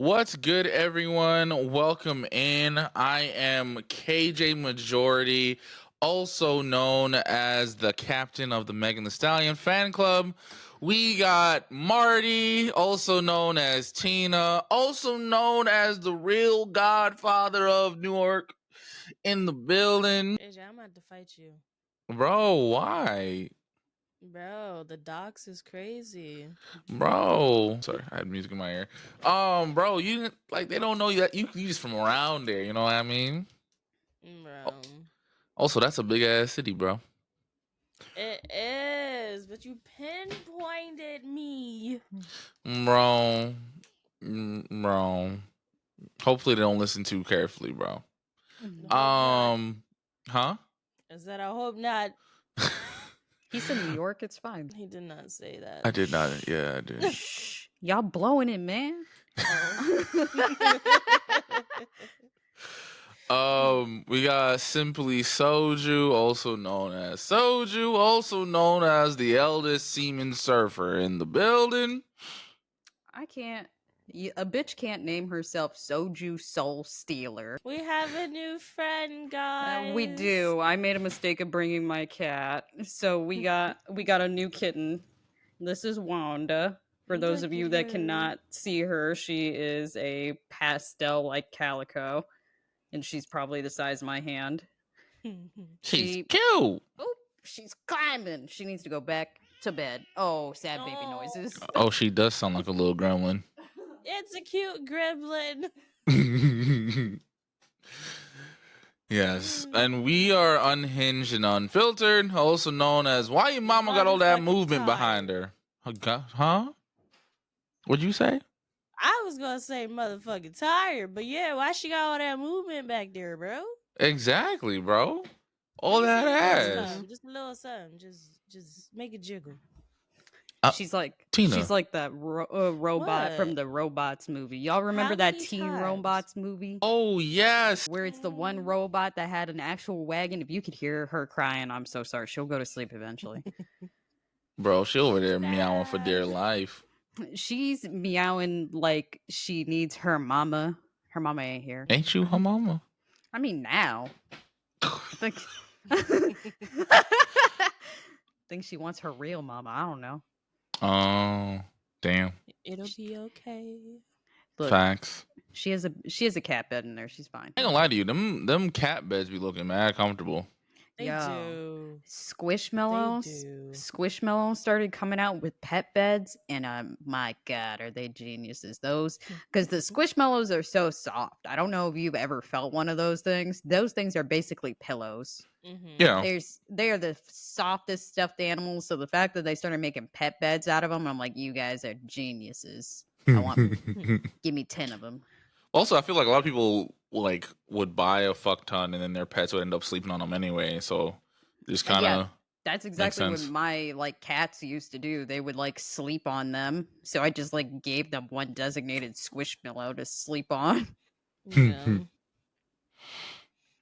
What's good, everyone? Welcome in. I am KJ Majority, also known as the captain of the Megan Thee Stallion fan club. We got Marty, also known as Tina, also known as the real godfather of New York, in the building. AJ, I'm about to fight you. Bro, why? Bro, the docs is crazy. Bro, sorry, I had music in my ear. Bro, you like they don't know you that you just from around there. You know what I mean? Bro. Also, that's a big ass city, bro. It is, but you pinpointed me. Bro, bro. Hopefully they don't listen too carefully, bro. Hope not. Huh? I said I hope not. He said New York, it's fine. He did not say that. I did not. Yeah, I did. Shh, y'all blowing it, man. We got Simply Soju, also known as Soju, also known as the eldest seaman surfer in the building. I can't. A bitch can't name herself Soju Soul Stealer. We have a new friend, guys. We do. I made a mistake of bringing my cat, so we got a new kitten. This is Wanda. For those of you that cannot see her, she is a pastel like calico, and she's probably the size of my hand. She's cute. Oh, she's climbing. She needs to go back to bed. Oh, sad baby noises. Oh, she does sound like a little gremlin. It's a cute gremlin. Yes, and we are unhinged and unfiltered, also known as why your mama got all that movement behind her. Huh? What'd you say? I was gonna say motherfucking tired, but yeah, why she got all that movement back there, bro? Exactly, bro. All that ass. Just a little something. Just make it jiggle. She's like Tina. She's like that robot from the Robots movie. Y'all remember that Teen Robots movie? Oh yes, where it's the one robot that had an actual wagon. If you could hear her crying, I'm so sorry. She'll go to sleep eventually. Bro, she over there meowing for dear life. She's meowing like she needs her mama. Her mama ain't here. Ain't you her mama? I mean, now. Think she wants her real mama. I don't know. Oh, damn. It'll be okay. Look, facts. She has a cat bed in there. She's fine. I ain't gonna lie to you. Them cat beds be looking mad comfortable. They do. Squishmallows started coming out with pet beds, and my God, are they geniuses? Those, because the Squishmallows are so soft. I don't know if you've ever felt one of those things. Those things are basically pillows. Yeah, they are the softest stuffed animals. So the fact that they started making pet beds out of them, I'm like, you guys are geniuses. Give me 10 of them. Also, I feel like a lot of people would buy a fuck ton and then their pets would end up sleeping on them anyway. So just kind of that's exactly what my cats used to do. They would sleep on them. So I just gave them one designated squishmallow to sleep on. Yeah.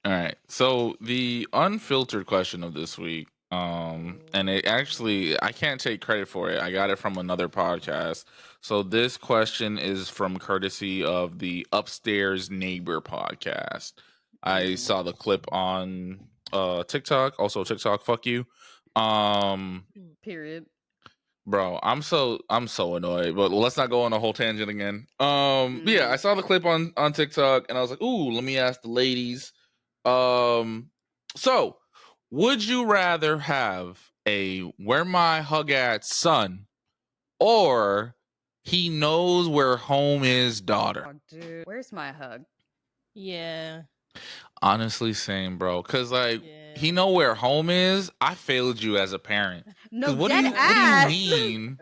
All right. So the unfiltered question of this week, and it actually I can't take credit for it. I got it from another podcast. So this question is from courtesy of the Upstairs Neighbor podcast. I saw the clip on TikTok. Also TikTok, fuck you. Period. Bro, I'm so annoyed, but let's not go on a whole tangent again. Yeah, I saw the clip on TikTok and I was like, ooh, let me ask the ladies. So would you rather have a where my hug at son or he knows where home is daughter? Oh, dude. Where's my hug? Yeah. Honestly, same, bro. Cause he know where home is. I failed you as a parent. No, what do you mean?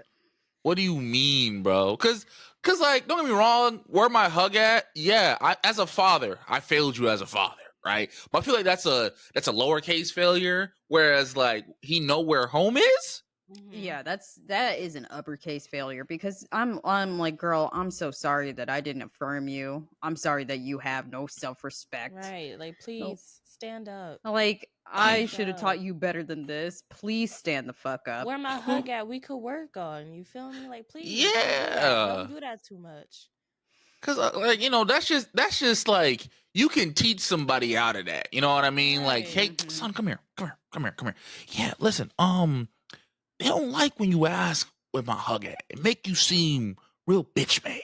What do you mean, bro? Cause don't get me wrong, where my hug at? Yeah, as a father, I failed you as a father, right? But I feel like that's a lowercase failure. Whereas he know where home is. Yeah, that is an uppercase failure because I'm like, girl, I'm so sorry that I didn't affirm you. I'm sorry that you have no self-respect. Right, please stand up. I should have taught you better than this. Please stand the fuck up. Where my hug at? We could work on. You feel me? Please. Yeah. Don't do that too much. Cause like that's just like you can teach somebody out of that. You know what I mean? Like, hey, Right. son, come here. Yeah, listen. They don't like when you ask where my hug at. It make you seem real bitch made.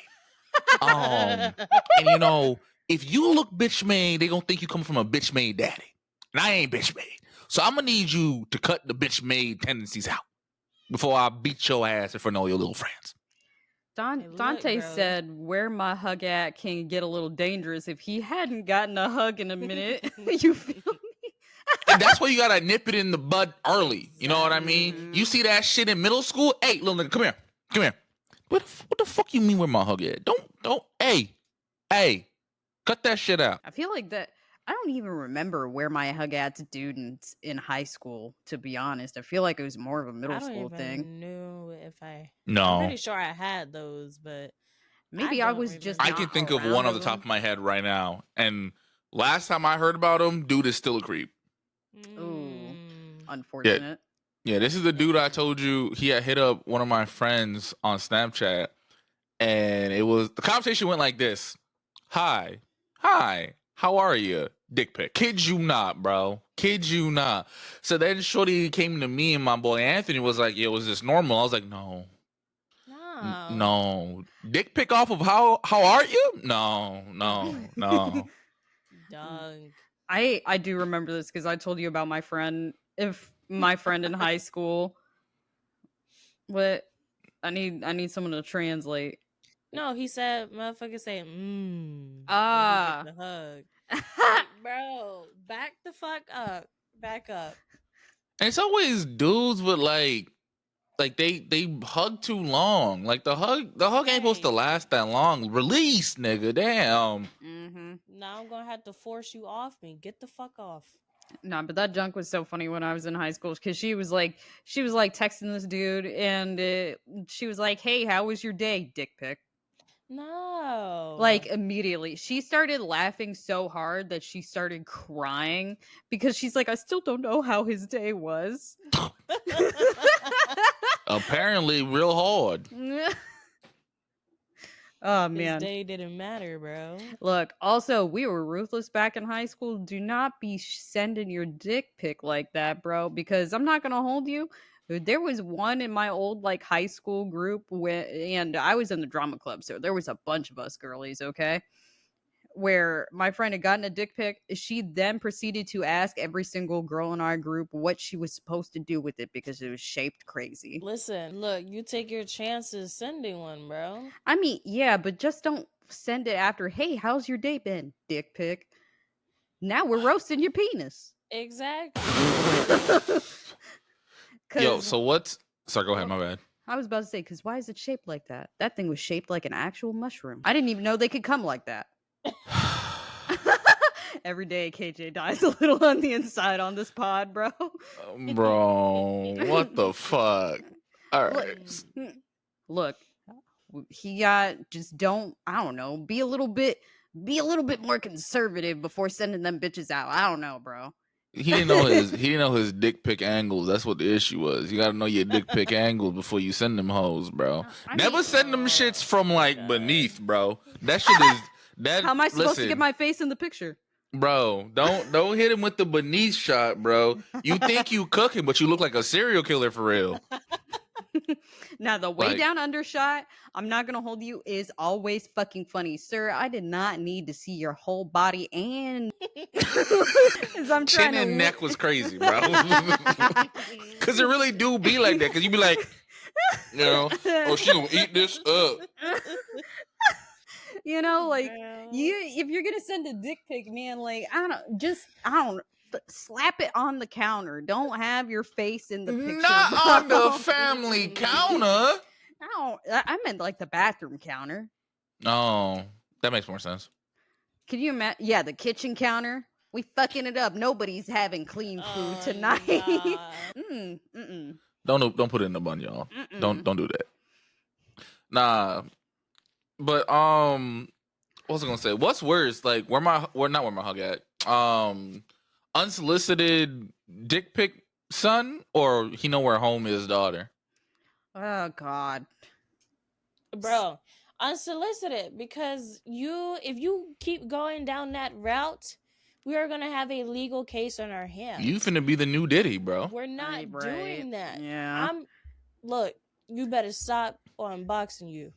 And if you look bitch made, they gonna think you come from a bitch made daddy, and I ain't bitch made. So I'm gonna need you to cut the bitch made tendencies out before I beat your ass in front of all your little friends. Hey, look, Dante bro. said, "Where my hug at can get a little dangerous if he hadn't gotten a hug in a minute." You feel me? And that's why you gotta nip it in the bud early. You know what I mean? Exactly. You see that shit in middle school? Hey, little nigga, come here. What the fuck you mean where my hug at? Don't. Hey, cut that shit out. I feel like that. I don't even remember where my hug at dude in high school. To be honest, I feel like it was more of a middle I don't school even thing. know if I'm No, pretty sure I had those, but Maybe I was just I remember. can not think of around one off the them. top of my head right now. And last time I heard about him, dude is still a creep. Ooh, Mm. unfortunate. Yeah, this is the dude I told you he had hit up one of my friends on Snapchat, and the conversation went like this: Hi, how are you? Dick pic. Kid you not, bro. Kid you not. So then Shorty came to me and my boy Anthony was like, "Yo, is this normal?" I was like, "No, No. no. Dick pic off of how are you? No. Dunk. I do remember this because I told you about my friend. If my friend in high school, what I need someone to translate. No, he said, motherfucker say, when he get Ah. the hug. Like, bro, back the fuck up. Back up. And it's always dudes with like they hug too long. Like the hug ain't supposed to Right. last that long. Release, nigga. Damn. Mm-hmm. Now I'm gonna have to force you off me. Get the fuck off. Nah, but that junk was so funny when I was in high school because she was like texting this dude and she was like, "Hey, how was your day?" Dick pic. No. Like immediately, she started laughing so hard that she started crying because she's like, "I still don't know how his day was." Apparently, real hard. Oh His man. day didn't matter, bro. Look, also, we were ruthless back in high school. Do not be sending your dick pic like that, bro, because I'm not going to hold you. There was one in my old like high school group and I was in the drama club, so there was a bunch of us girlies, okay? Where my friend had gotten a dick pic, she then proceeded to ask every single girl in our group what she was supposed to do with it because it was shaped crazy. Listen, look, you take your chances sending one, bro. I mean, yeah, but just don't send it after, "Hey, how's your day been?" Dick pic. Now we're roasting your penis. Exactly. Yo, Cause so what's sorry, go ahead, my bad. I was about to say, because why is it shaped like that? That thing was shaped like an actual mushroom. I didn't even know they could come like that. Every day KJ dies a little on the inside on this pod, bro. Bro, what the fuck? All right. Look, he got just don't, I don't know, be a little bit more conservative before sending them bitches out. I don't know, bro. He didn't know his dick pic angles. That's what the issue was. You gotta know your dick pic angles before you send them hoes, bro. I Never mean, send them shits from like God. beneath, bro. That shit is that. how am I supposed to listen, get my face in the picture? bro? Don't hit him with the beneath shot, bro. You think you cooking, but you look like a serial killer for real. Now the way Like, down under shot, I'm not gonna hold you, is always fucking funny, sir. I did not need to see your whole body and as I'm chin trying to and neck was crazy, bro. Cause it really do be like that. Cause you be like, oh, she gonna eat this up. you know, like Bro. if you're gonna send a dick pic, man, like I don't slap it on the counter. Don't have your face in the picture. Not on the bro. family counter. I meant like the bathroom counter. Oh, that makes more sense. Can you imagine? Yeah, the kitchen counter. We fucking it up. Nobody's having clean food tonight. Nah. Don't put it in the bun, y'all. Mm-mm. Don't do that. Nah, but what was I gonna say? What's worse? Like not where my hug at? Unsolicited dick pic son, or he know where home is daughter. Oh God. Bro, unsolicited, because if you keep going down that route, we are gonna have a legal case on our hands. You finna be the new Diddy, bro. We're not Right. doing that. Yeah. Look, you better stop or I'm boxing you.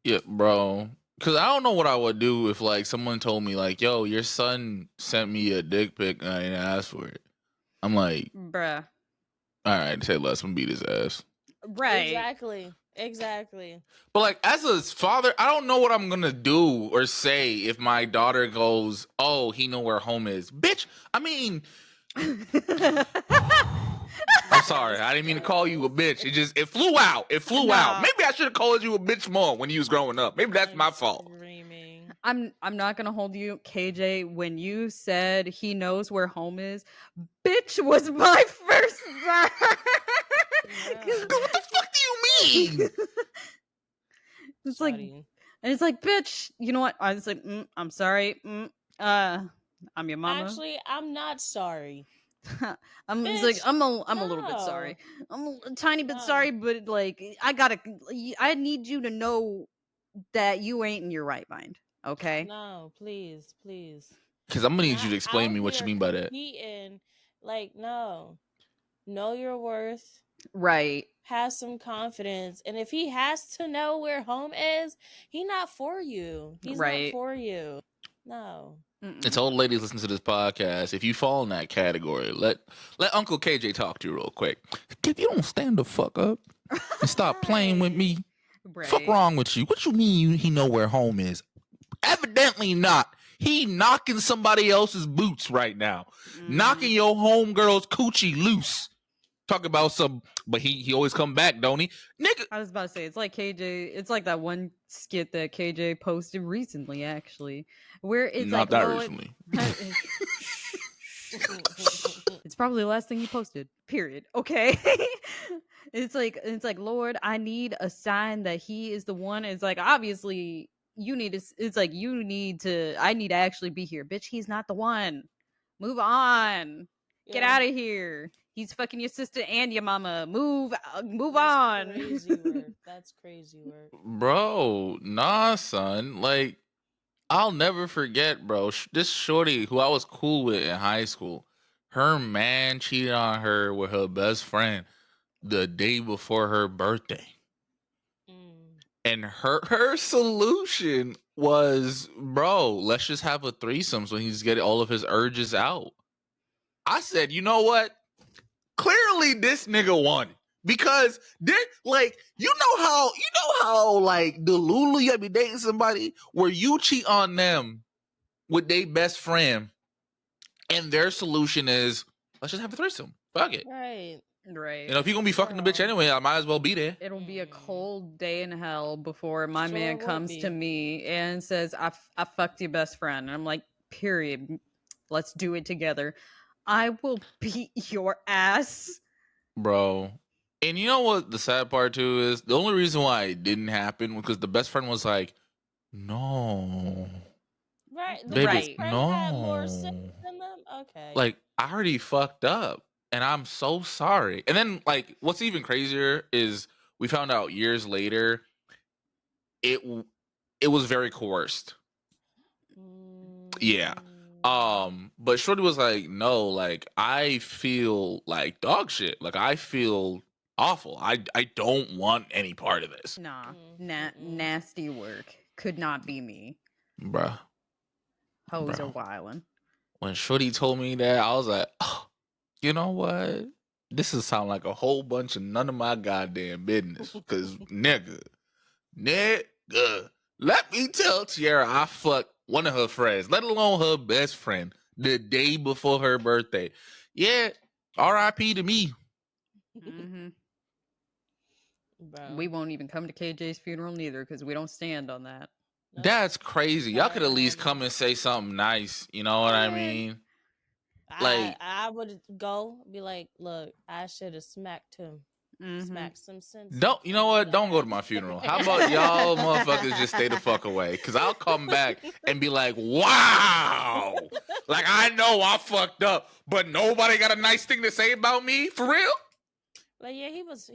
Yeah, bro. Cause I don't know what I would do if like someone told me like, "Yo, your son sent me a dick pic and I didn't ask for it." I'm like, Bruh. all right, say less. I'm gonna beat his ass. Right. Exactly. But like as a father, I don't know what I'm gonna do or say if my daughter goes, "Oh, he know where home is." Bitch, I mean, I'm sorry. I didn't mean to call you a bitch. It flew out. It flew out. No. Maybe I should have called you a bitch more when you was growing up. Maybe that's my fault. Screaming. I'm not gonna hold you, KJ. When you said he knows where home is, bitch was my first thought. Yeah. What the fuck do you mean? It's like, Shawty. and it's like, bitch. You know what? I was like, I'm sorry. I'm your mama. Actually, I'm not sorry. It's like Bitch, I'm a little bit sorry. I'm a tiny bit sorry, but like I need you to know that you ain't in your right mind. Okay. No, please. Because I'm gonna need Not you to explain out to me what you here mean by that. competing. Like, no. Know your worth. Right. Have some confidence. And if he has to know where home is, he's not for you. He's Right. not for you. No. It's all ladies listen to this podcast. If you fall in that category, let Uncle KJ talk to you real quick. If you don't stand the fuck up and stop playing with me, Right. fuck wrong with you? What you mean he know where home is? Evidently not. He knocking somebody else's boots right now. Knocking your homegirl's coochie loose. Talk about some, but he always come back, don't he? Nigga. I was about to say, it's like KJ, it's like that one skit that KJ posted recently, actually, where it's Not like, that Lord, recently. it's probably the last thing he posted, period. Okay. It's like, Lord, I need a sign that he is the one. It's like, obviously you need to, it's like, I need to actually be here. Bitch, he's not the one. Move on. Get out of here. He's fucking your sister and your mama. Move on. Crazy work. That's crazy work. Bro, nah, son. Like, I'll never forget, bro. This shorty who I was cool with in high school, her man cheated on her with her best friend the day before her birthday. And her solution was, bro, let's just have a threesome so he's getting all of his urges out. I said, you know what? Clearly this nigga won. Because like you know how like the Lulu you be dating somebody where you cheat on them with their best friend and their solution is let's just have a threesome. Fuck it. Right. Right. You know, if you're gonna be fucking the bitch anyway, I might as well be there. It'll be a cold day in hell before my Sure man would comes be. to me and says, I fucked your best friend. And I'm like, period. Let's do it together. I will beat your ass. Bro. And you know what the sad part too is? The only reason why it didn't happen was because the best friend was like, no. Right. The Baby, best friend had more no. sense than them. Okay. Like, I already fucked up. And I'm so sorry. And then, like, what's even crazier is we found out years later it was very coerced. Yeah. But Shorty was like, no, like I feel like dog shit. Like I feel awful. I don't want any part of this. Nah. Nasty work. Could not be me. Bruh. Hoes are wildin'. When Shorty told me that, I was like, oh, you know what? This is sound like a whole bunch of none of my goddamn business. Cause nigga, let me tell Tiara I fucked one of her friends, let alone her best friend, the day before her birthday. Yeah, R.I.P. to me. Mm-hmm. We won't even come to KJ's funeral neither because we don't stand on that. That's crazy. Y'all could at least come and say something nice. You know what I mean? Like I would go be like, look, I should have smacked him. Smack some sense. You know what? Don't go to my funeral. How about y'all motherfuckers just stay the fuck away? Cause I'll come back and be like, wow. Like I know I fucked up, but nobody got a nice thing to say about me? For real? Like, yeah, he was, Nah,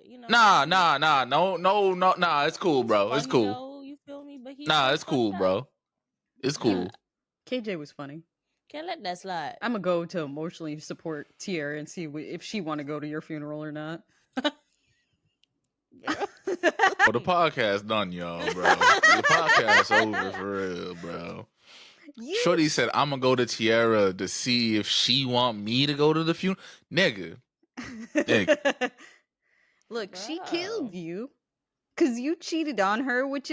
he was nah. It's cool, bro. It's funny cool. though. You feel me? But he Nah, was it's fucked cool, bro. It's up. cool. KJ was funny. Can't let that slide. I'm gonna go to emotionally support Tierra and see if she want to go to your funeral or not. Girl. Well, the podcast done, y'all, bro. The podcast over for real, bro. Shorty said, I'm gonna go to Tierra to see if she want me to go to the funeral. Nigga. Look, she Wow. killed you because you cheated on her with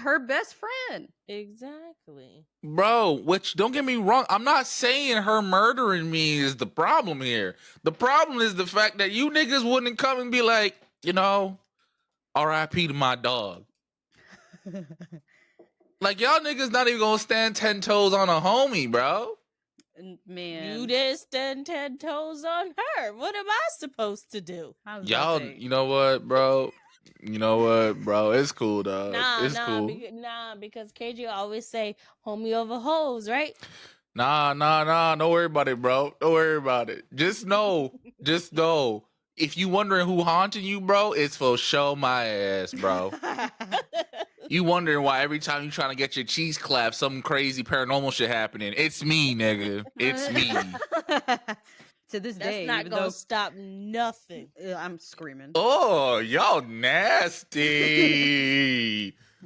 her best friend. Exactly. Bro, which don't get me wrong, I'm not saying her murdering me is the problem here. The problem is the fact that you niggas wouldn't come and be like, RIP to my dog. Like, y'all niggas not even gonna stand 10 toes on a homie, bro. Man, You didn't stand 10 toes on her. What am I supposed to do? Y'all, you know what, bro? You know what, bro? It's cool, dog. It's cool. Because KJ always say, homie over hoes, right? Nah. Don't worry about it, bro. Don't worry about it. Just know. If you wondering who haunting you, bro, it's for show my ass, bro. You wondering why every time you trying to get your cheese clapped, some crazy paranormal shit happening. It's me, nigga. It's me. To this day, that's not even gonna though stop nothing. I'm screaming. Oh, y'all nasty.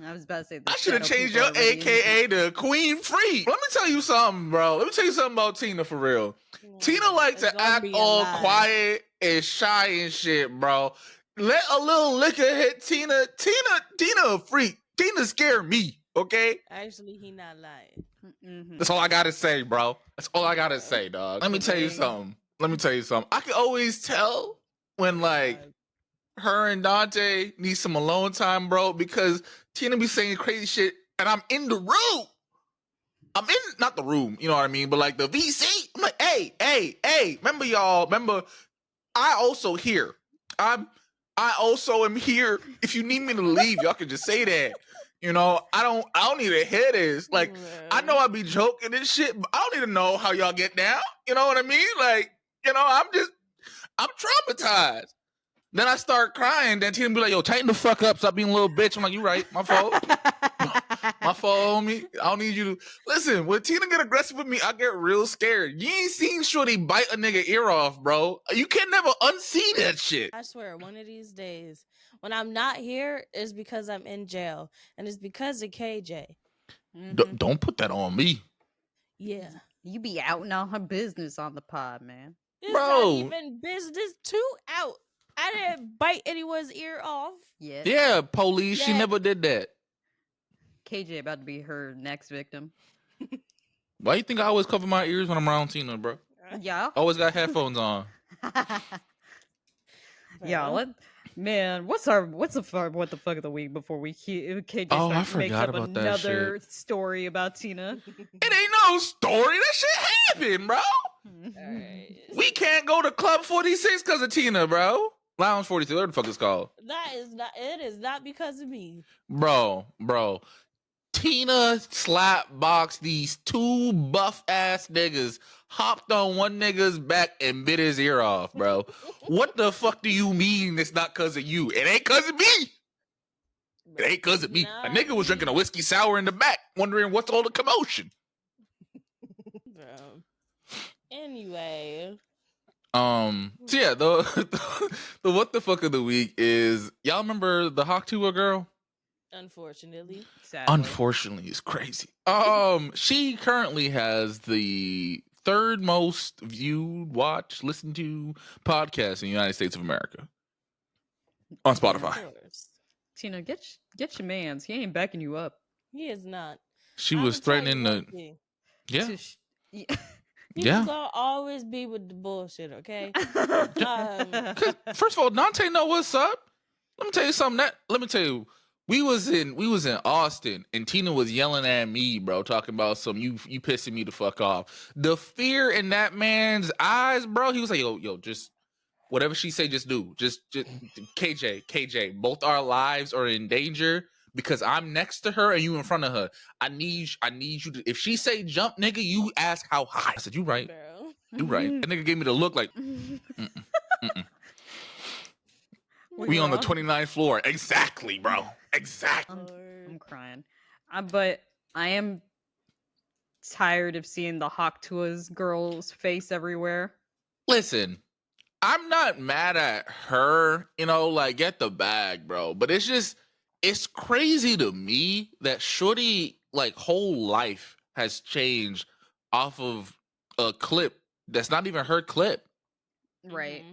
I was about to say I should have changed your AKA to Queen Free. Let me tell you something, bro. Let me tell you something about Tina for real. Tina like to act all quiet and shy and shit, bro. Let a little liquor hit Tina. Tina a freak. Tina scared me, okay? Actually, he not lying. Mm-hmm. That's all I gotta say, bro. That's all I gotta say, dog. Let me tell you something. I can always tell when, like, her and Dante need some alone time, bro, because Tina be saying crazy shit, and I'm in the room. I'm in, not the room, you know what I mean, but like the VC. I'm like, hey, remember y'all, I also here. I also am here. If you need me to leave, y'all can just say that. I don't need to hear this. Like, I know I be joking and shit, but I don't need to know how y'all get down. You know what I mean? Like, I'm traumatized. Then I start crying. Then Tina be like, yo, tighten the fuck up. Stop being a little bitch. I'm like, you right. My fault. My fault, homie. I don't need you to. Listen, when Tina get aggressive with me, I get real scared. You ain't seen Shorty bite a nigga ear off, bro. You can never unsee that shit. I swear, one of these days, when I'm not here, is because I'm in jail. And it's because of KJ. Mm-hmm. Don't put that on me. Yeah. You be outing all her business on the pod, man. It's Bro. not even business to out. I didn't bite anyone's ear off. Yeah, police. She never did that. KJ about to be her next victim. Why you think I always cover my ears when I'm around Tina, bro? Yeah. Always got headphones on. Yeah, what's the what the fuck of the week before we KJ makes up about another story about Tina? It ain't no story. That shit happened, bro. Right. We can't go to Club 46 because of Tina, bro. Lounge 46, whatever the fuck it's called. It is not because of me. Bro. Tina slap boxed these two buff ass niggas, hopped on one nigga's back and bit his ear off, bro. What the fuck do you mean it's not cause of you? It ain't cause of me. It ain't cause of me. A nigga was drinking a whiskey sour in the back, wondering what's all the commotion. Bro. Anyway. So yeah, the what the fuck of the week is, y'all remember the Hawktua girl? Unfortunately. Sadly. Unfortunately, it's crazy. She currently has the third most viewed, watched, listened to podcast in the United States of America on Spotify. Tina, get your mans. He ain't backing you up. He is not. She was threatening to. Yeah. He's gonna always be with the bullshit, okay? First of all, Dante know what's up. Let me tell you something. We was in Austin, and Tina was yelling at me, bro, talking about you pissing me the fuck off. The fear in that man's eyes, bro. He was like, yo, just whatever she say, just do. Just KJ. Both our lives are in danger because I'm next to her and you in front of her. I need you to. If she say jump, nigga, you ask how high. I said, you right. Bro. You right. That nigga gave me the look like. We on the wrong? 29th floor. Exactly, bro. Exactly. I'm crying. But I am tired of seeing the Hawktua's girl's face everywhere. Listen, I'm not mad at her, like get the bag, bro. But it's crazy to me that Shorty like whole life has changed off of a clip that's not even her clip. Right.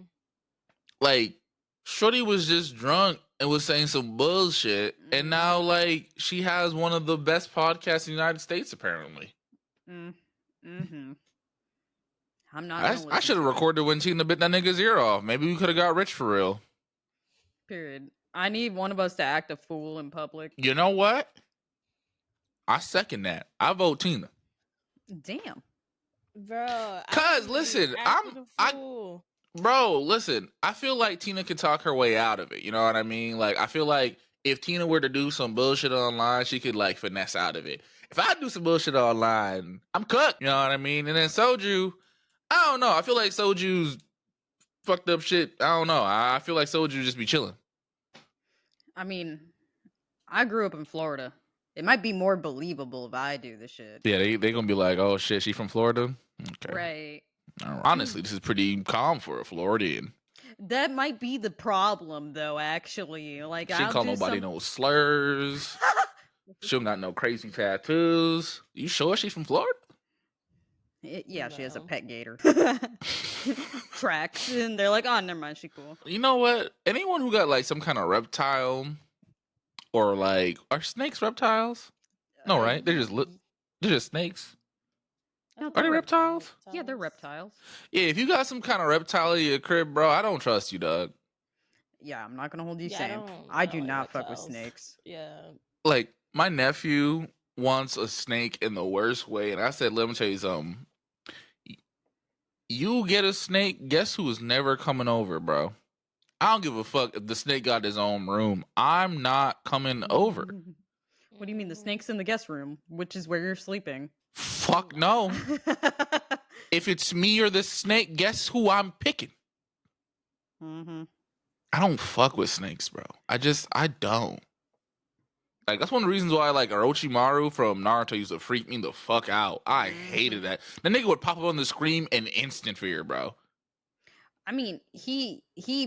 Like Shorty was just drunk and was saying some bullshit, and now like she has one of the best podcasts in the United States apparently. Mm-hmm. I'm not gonna listen I should have to it. recorded when Tina bit that nigga's ear off. Maybe we could have got rich for real. Period. I need one of us to act a fool in public. You know what? I second that. I vote Tina. Damn. Bro. Cause listen, listen. I feel like Tina could talk her way out of it. You know what I mean? Like I feel like if Tina were to do some bullshit online, she could like finesse out of it. If I do some bullshit online, I'm cooked. You know what I mean? And then Soju, I don't know. I feel like Soju's fucked up shit. I don't know. I feel like Soju just be chilling. I mean, I grew up in Florida. It might be more believable if I do the shit. Yeah, they gonna be like, oh shit, she from Florida? Okay. Right. Honestly, this is pretty calm for a Floridian. That might be the problem, though, actually. Like, She ain't call nobody no slurs. She don't got no crazy tattoos. You sure she's from Florida? Yeah, she has a pet gator. Tracks, and they're like, oh, never mind, she cool. You know what? Anyone who got like some kind of reptile or like, are snakes reptiles? No, right? They're just snakes. No, Are they reptiles? Yeah, they're reptiles. Yeah, if you got some kind of reptile in your crib, bro, I don't trust you, dog. Yeah, I'm not gonna hold you same. I do not fuck with snakes. Yeah. Like, my nephew wants a snake in the worst way, and I said, let me tell you something. You get a snake, guess who is never coming over, bro? I don't give a fuck if the snake got his own room. I'm not coming over. What do you mean? The snake's in the guest room, which is where you're sleeping. Fuck no. If it's me or the snake, guess who I'm picking? I don't fuck with snakes, bro. I don't. Like, that's one of the reasons why, like, Orochimaru from Naruto used to freak me the fuck out. I hated that. That nigga would pop up on the screen in instant fear, bro. I mean, he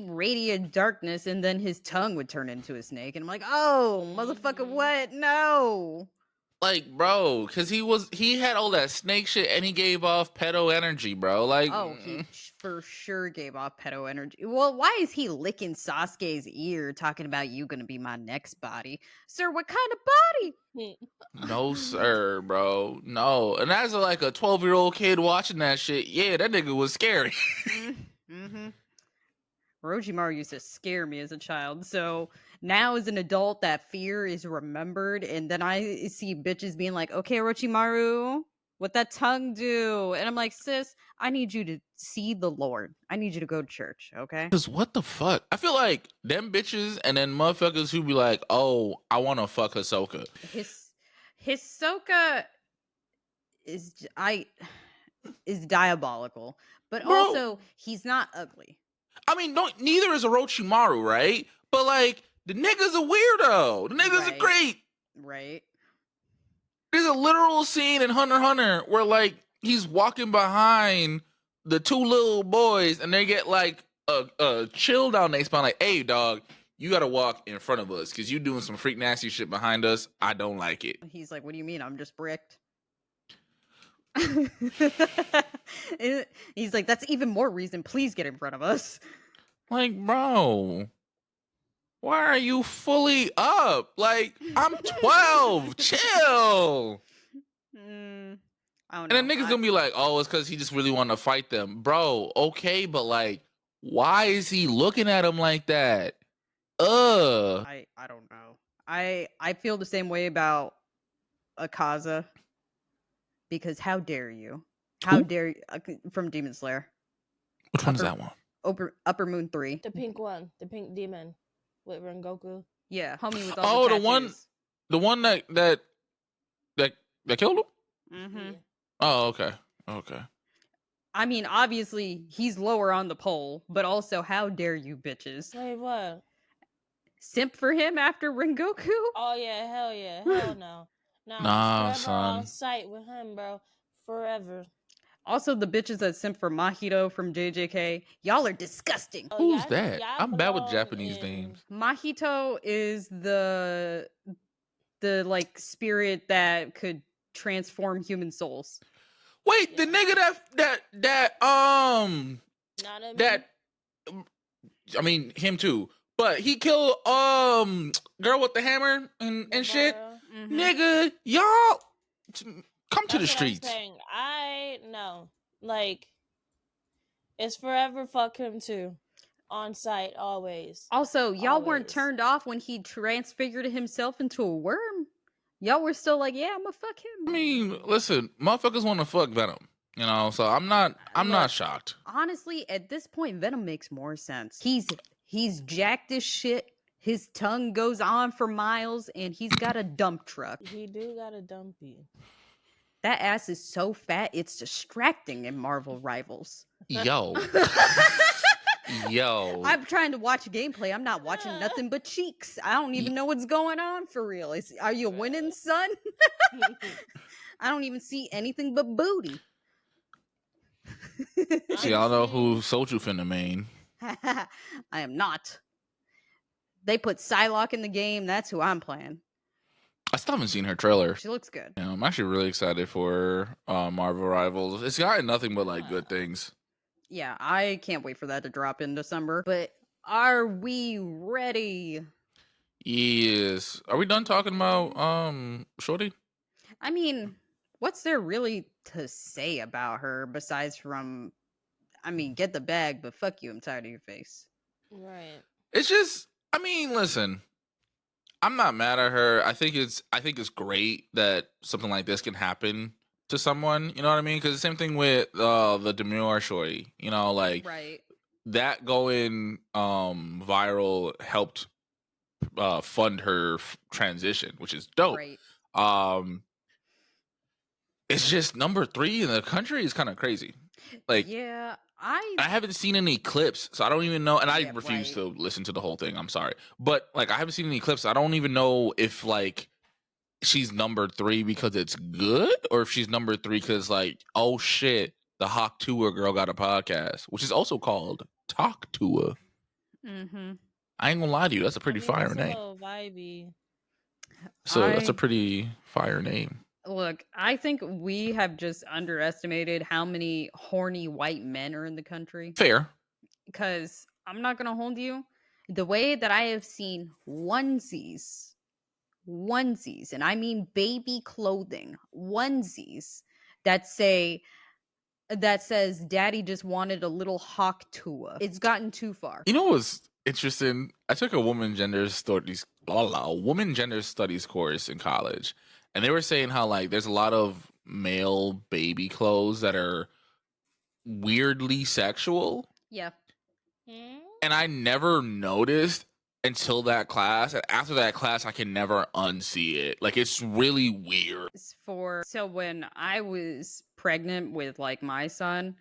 radiated darkness, and then his tongue would turn into a snake, and I'm like, oh, motherfucker, what? No. Like, bro, because he had all that snake shit, and he gave off pedo energy, bro. Like, oh, he for sure gave off pedo energy. Well, why is he licking Sasuke's ear, talking about you gonna be my next body, sir? What kind of body? No, sir, bro. No. And as like a 12-year-old kid watching that shit, yeah, that nigga was scary. Orochimaru used to scare me as a child, so now as an adult, that fear is remembered, and then I see bitches being like, okay, Orochimaru, what that tongue do? And I'm like, sis, I need you to see the Lord. I need you to go to church, okay? Because what the fuck? I feel like them bitches and then motherfuckers who be like, oh, I want to fuck Hisoka. Hisoka is diabolical, but also he's not ugly. I mean, neither is Orochimaru, right? But like, the nigga's a weirdo. The nigga's a great. Right. There's a literal scene in Hunter x Hunter where like he's walking behind the two little boys and they get like a chill down their spine, like, hey dog, you gotta walk in front of us because you doing some freak nasty shit behind us. I don't like it. He's like, what do you mean? I'm just bricked. He's like, that's even more reason. Please get in front of us. Like, bro, why are you fully up? Like, I'm 12. Chill. I don't know. And then niggas gonna be like, oh, it's because he just really want to fight them. Bro, okay, but like, why is he looking at him like that? I don't know. I feel the same way about Akaza. Because how dare you? How dare you? From Demon Slayer. Which one's that one? Upper Moon 3. The pink one. The pink demon. With Rengoku. Yeah, homie with all the tattoos. The one that killed him? Mm-hmm. Oh, okay. I mean, obviously, he's lower on the pole, but also, how dare you bitches? Wait, what? simp for him after Rengoku? Oh yeah, hell no. Nah, Forever son. on site with him, bro. Forever. Also, the bitches that simp for Mahito from JJK, y'all are disgusting. Oh, Who's that? y'all I'm bad with belong Japanese in. names. Mahito is the like spirit that could transform human souls. Wait, the nigga Not a that I mean him too. But he killed girl with the hammer and shit. Mm-hmm. Nigga, y'all come to the That's what I'm streets. saying. I know. Like, it's forever fuck him too. On site, always. Also, y'all weren't Always. turned off when he transfigured himself into a worm. Y'all were still like, yeah, I'm gonna fuck I him. mean, listen, motherfuckers want to fuck Venom, you know. So I'm not Look, shocked. Honestly, at this point, Venom makes more sense. He's jacked as shit. His tongue goes on for miles, and he's got a dump truck. He do got a dumpy. That ass is so fat, it's distracting in Marvel Rivals. Yo, yo. I'm trying to watch gameplay. I'm not watching nothing but cheeks. I don't even know what's going on for real. Are you winning, son? I don't even see anything but booty. So y'all know who Soju finna main. I am not. They put Psylocke in the game. That's who I'm playing. I still haven't seen her trailer. She looks good. Yeah, I'm actually really excited for Marvel Rivals. It's gotten nothing but like good things. Yeah, I can't wait for that to drop in December. But are we ready? Yes. Are we done talking about Shorty? I mean, what's there really to say about her besides from, I mean, get the bag, but fuck you, I'm tired of your face. Right. It's just, I mean, listen, I'm not mad at her. I think it's great that something like this can happen to someone. You know what I mean? Because the same thing with the Demure Shorty. You know, like Right. that going viral helped fund her transition, which is dope. Right. It's just number 3 in the country is kind of crazy. Like, yeah, I haven't seen any clips, so I don't even know. And I Yeah, refuse right. to listen to the whole thing. I'm sorry, but like I haven't seen any clips. I don't even know if like she's number 3 because it's good, or if she's number 3 because like, oh shit, the Hawk Tour girl got a podcast, which is also called Talk Tour. Mm-hmm. I ain't gonna lie to you, that's a pretty fire It's a name. little vibey. So that's a pretty fire name. Look, I think we have just underestimated how many horny white men are in the country. Fair. Because I'm not going to hold you. The way that I have seen onesies, and I mean baby clothing, onesies that says daddy just wanted a little hawk tour. It's gotten too far. You know what's interesting? I took a woman gender studies course in college, and they were saying how like there's a lot of male baby clothes that are weirdly sexual. Yeah. And I never noticed until that class. And after that class, I can never unsee it. Like, it's really weird. So when I was pregnant with like my son,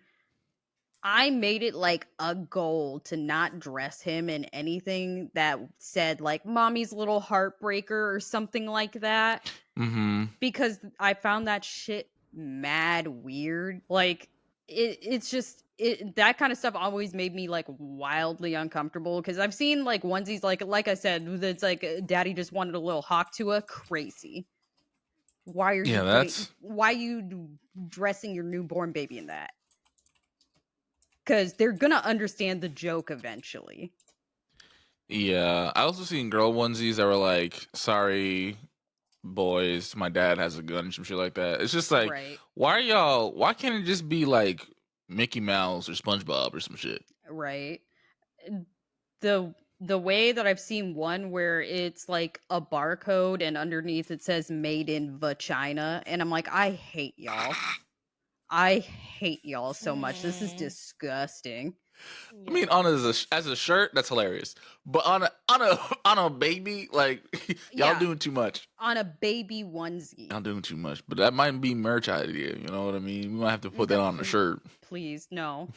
I made it like a goal to not dress him in anything that said like mommy's little heartbreaker or something like that. Mm-hmm. Because I found that shit mad weird. Like it's just that kind of stuff always made me like wildly uncomfortable because I've seen like onesies like I said, it's like daddy just wanted a little hawk tuah. Crazy. Why are you dressing your newborn baby in that? Because they're gonna understand the joke eventually. Yeah, I also seen girl onesies that were like, "Sorry, boys, my dad has a gun," and some shit like that. It's just like, Right. why can't it just be like Mickey Mouse or SpongeBob or some shit? Right. The way that I've seen one where it's like a barcode and underneath it says made in vagina, and I'm like, I hate y'all. I hate y'all so much. This is disgusting. I mean, on as a shirt, that's hilarious. But on a baby, like y'all doing too much. On a baby onesie. Y'all doing too much. But that might be merch idea. You know what I mean? We might have to put that on a shirt. Please, no.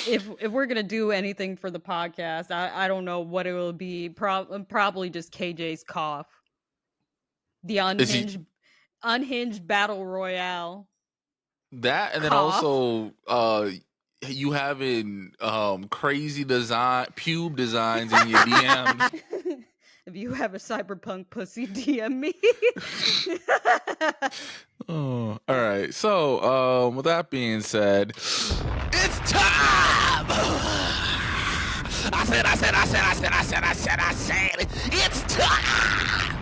if we're gonna do anything for the podcast, I don't know what it will be. Probably just KJ's cough. The Is he unhinged battle royale that? And then cough. also, you having crazy pube designs in your DMs. If you have a cyberpunk pussy, DM me. Oh, all right. So, with that being said, it's time. I said. It's time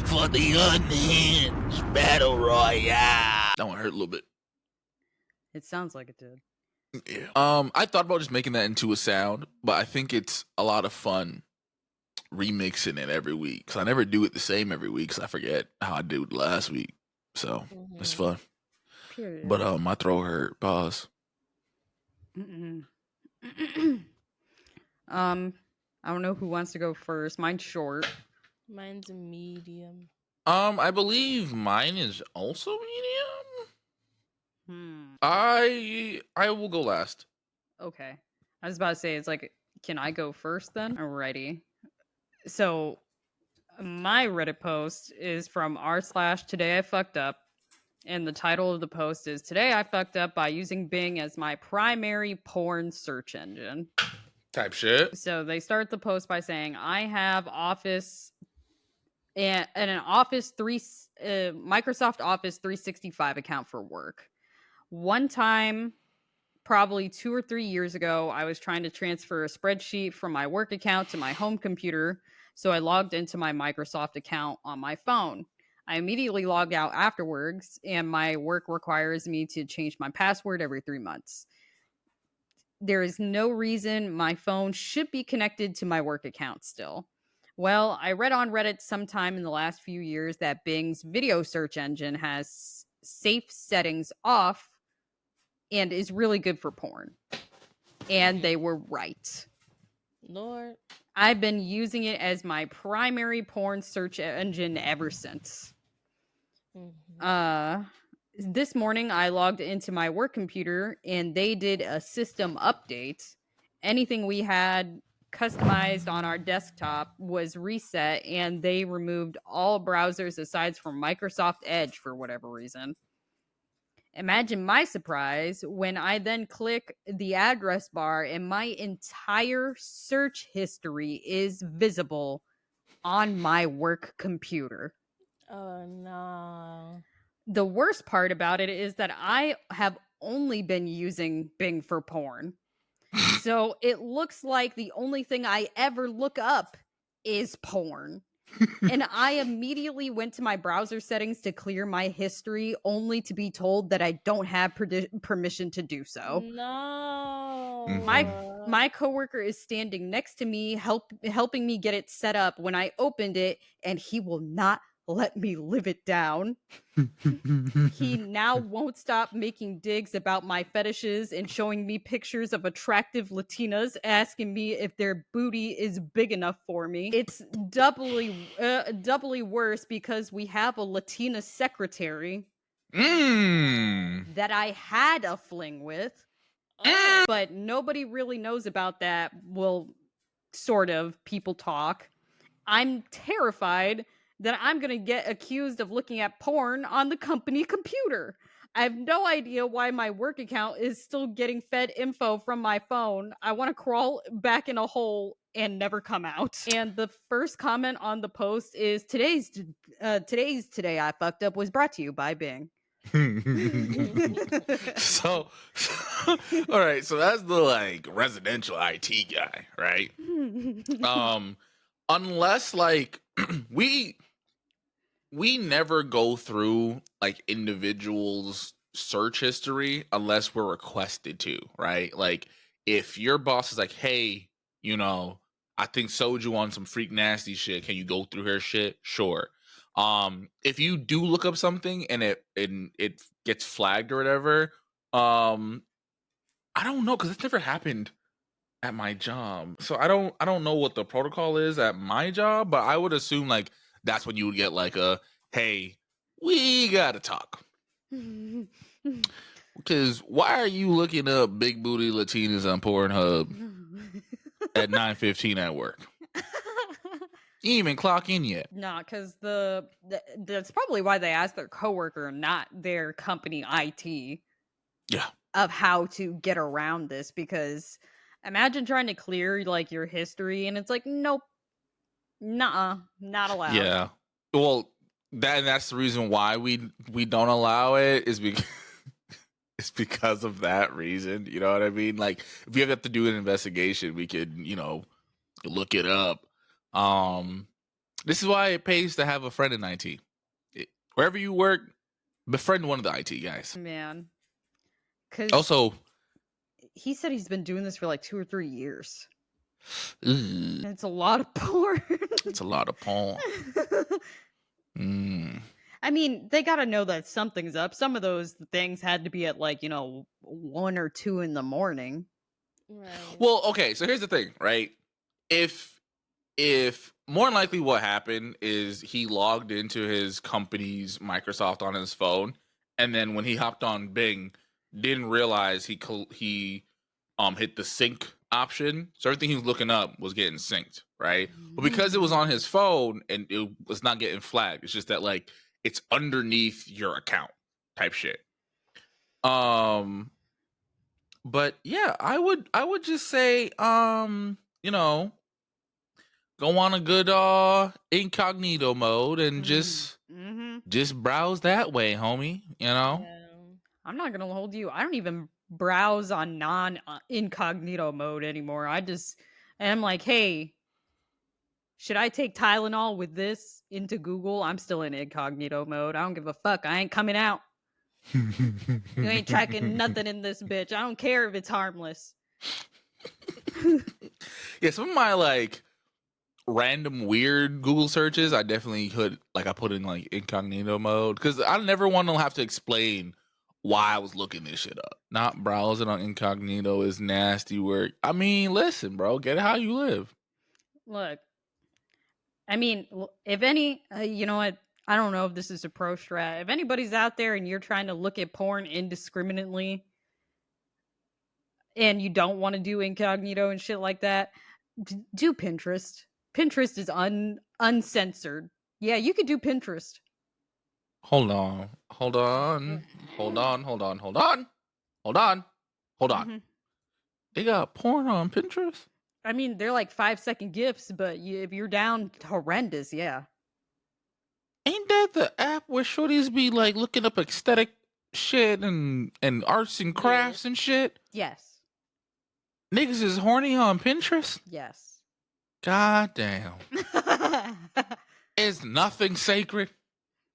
for the Unhinged Battle Royale. That one hurt a little bit. It sounds like it did. Yeah. I thought about just making that into a sound, but I think it's a lot of fun remixing it every week because I never do it the same every week because I forget how I did last week. So it's fun. Period. But my throat hurt. Pause. I don't know who wants to go first. Mine's short. Mine's a medium. I believe mine is also medium. I will go last. Okay. I was about to say, it's like, can I go first then? Alrighty. So my Reddit post is from r/today I fucked up. And the title of the post is Today I Fucked Up by Using Bing as my primary porn search engine. Type shit. So they start the post by saying, I have Office and an Microsoft Office 365 account for work. One time, probably 2 or 3 years ago, I was trying to transfer a spreadsheet from my work account to my home computer. So I logged into my Microsoft account on my phone. I immediately logged out afterwards, and my work requires me to change my password every 3 months. There is no reason my phone should be connected to my work account still. Well, I read on Reddit sometime in the last few years that Bing's video search engine has safe settings off and is really good for porn. And they were right. Lord. I've been using it as my primary porn search engine ever since. This morning I logged into my work computer and they did a system update. Anything we had customized on our desktop was reset, and they removed all browsers aside from Microsoft Edge for whatever reason. Imagine my surprise when I then click the address bar and my entire search history is visible on my work computer. Oh no. The worst part about it is that I have only been using Bing for porn. So it looks like the only thing I ever look up is porn. And I immediately went to my browser settings to clear my history, only to be told that I don't have permission to do so. No. My coworker is standing next to me, helping me get it set up when I opened it, and he will not let me live it down. He now won't stop making digs about my fetishes and showing me pictures of attractive Latinas, asking me if their booty is big enough for me. It's doubly worse because we have a Latina secretary that I had a fling with, but nobody really knows about that. Well, sort of. People talk. I'm terrified that I'm going to get accused of looking at porn on the company computer. I have no idea why my work account is still getting fed info from my phone. I want to crawl back in a hole and never come out. And the first comment on the post is today's Today I Fucked Up was brought to you by Bing. So all right, so that's the residential IT guy, right? Unless we never go through individuals' search history unless we're requested to, right? Like if your boss is like, hey, I think Soju on some freak nasty shit, can you go through her shit? Sure. If you do look up something and it gets flagged or whatever, I don't know, because it's never happened at my job. So I don't know what the protocol is at my job, but I would assume that's when you would get a, hey, we gotta talk. Because why are you looking up big booty Latinas on Pornhub at 9:15 at work? You ain't even clock in yet. Nah, because that's probably why they asked their coworker, not their company IT, Yeah. of how to get around this. Because imagine trying to clear like your history, and it's like, nope, nah, not allowed. Yeah. Well, that's the reason why we don't allow it is because it's because of that reason. You know what I mean? Like if you have to do an investigation, we could, look it up. This is why it pays to have a friend in IT. Wherever you work, befriend one of the IT guys. Man, because Also, he said he's been doing this for like 2 or 3 years. ugh, It's a lot of porn. it's a lot of porn. I mean, they gotta know that something's up. Some of those things had to be at like 1 or 2 in the morning. Right. Well, okay, so here's the thing, right? If more than likely what happened is he logged into his company's Microsoft on his phone, and then when he hopped on Bing, didn't realize he hit the sync option, so everything he was looking up was getting synced, right? But because it was on his phone and it was not getting flagged, it's just that like it's underneath your account type shit. But yeah, I would just say go on a good incognito mode and just browse that way, homie. Yeah. I'm not gonna hold you. I don't even browse on non incognito mode anymore. I'm like, hey, should I take Tylenol with this into Google? I'm still in incognito mode. I don't give a fuck. I ain't coming out. You ain't tracking nothing in this bitch. I don't care if it's harmless. Yeah, some of my like random weird Google searches, I definitely I put in like incognito mode because I never want to have to explain why I was looking this shit up. Not browsing on incognito is nasty work. I mean, listen, bro, get it how you live. Look, I mean, if any, you know what? I don't know if this is a pro strat. If anybody's out there and you're trying to look at porn indiscriminately and you don't want to do incognito and shit like that, do Pinterest. Pinterest is uncensored. Yeah, you could do Pinterest. Hold on. They got porn on Pinterest? I mean, they're like 5-second gifs, but if you're down horrendous, yeah. Ain't that the app where shorties be like looking up aesthetic shit and arts and crafts and shit? Yes. Niggas is horny on Pinterest? Yes. God damn. Is nothing sacred?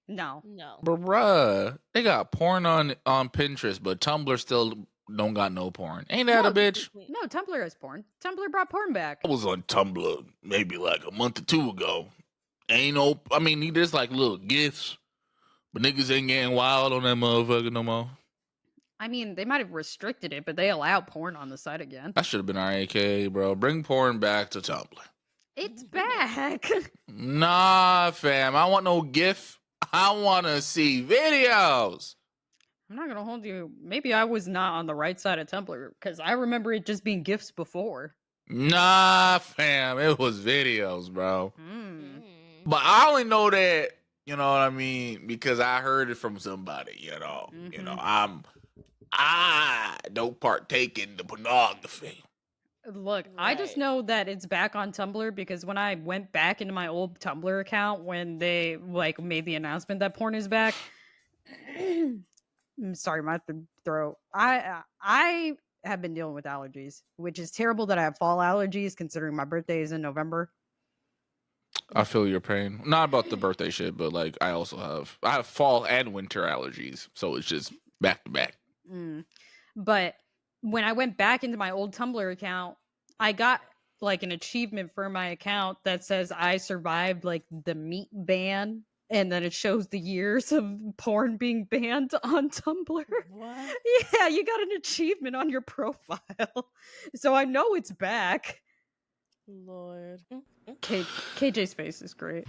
No. Bruh, they got porn on Pinterest, but Tumblr still don't got no porn. Ain't that a bitch? No, Tumblr has porn. Tumblr brought porn back. I was on Tumblr maybe like a month or two ago. There's like little gifts, but niggas ain't getting wild on that motherfucker no more. I mean, they might have restricted it, but they allow porn on the site again. That should have been RAK, bro. Bring porn back to Tumblr. It's back. Nah, fam. I want no GIF. I want to see videos. I'm not gonna hold you. Maybe I was not on the right side of Tumblr because I remember it just being GIFs before. Nah, fam. It was videos, bro. But I only know that, you know what I mean, because I heard it from somebody, you know. I don't partake in the pornography. Look, I just know that it's back on Tumblr because when I went back into my old Tumblr account when they like made the announcement that porn is back, I'm sorry, my throat. I have been dealing with allergies, which is terrible that I have fall allergies considering my birthday is in November. I feel your pain. Not about the birthday shit, but like I have fall and winter allergies, so it's just back to back. But when I went back into my old Tumblr account, I got like an achievement for my account that says I survived like the meat ban, and then it shows the years of porn being banned on Tumblr. What? Yeah, you got an achievement on your profile. So I know it's back. Lord. KJ's face is great.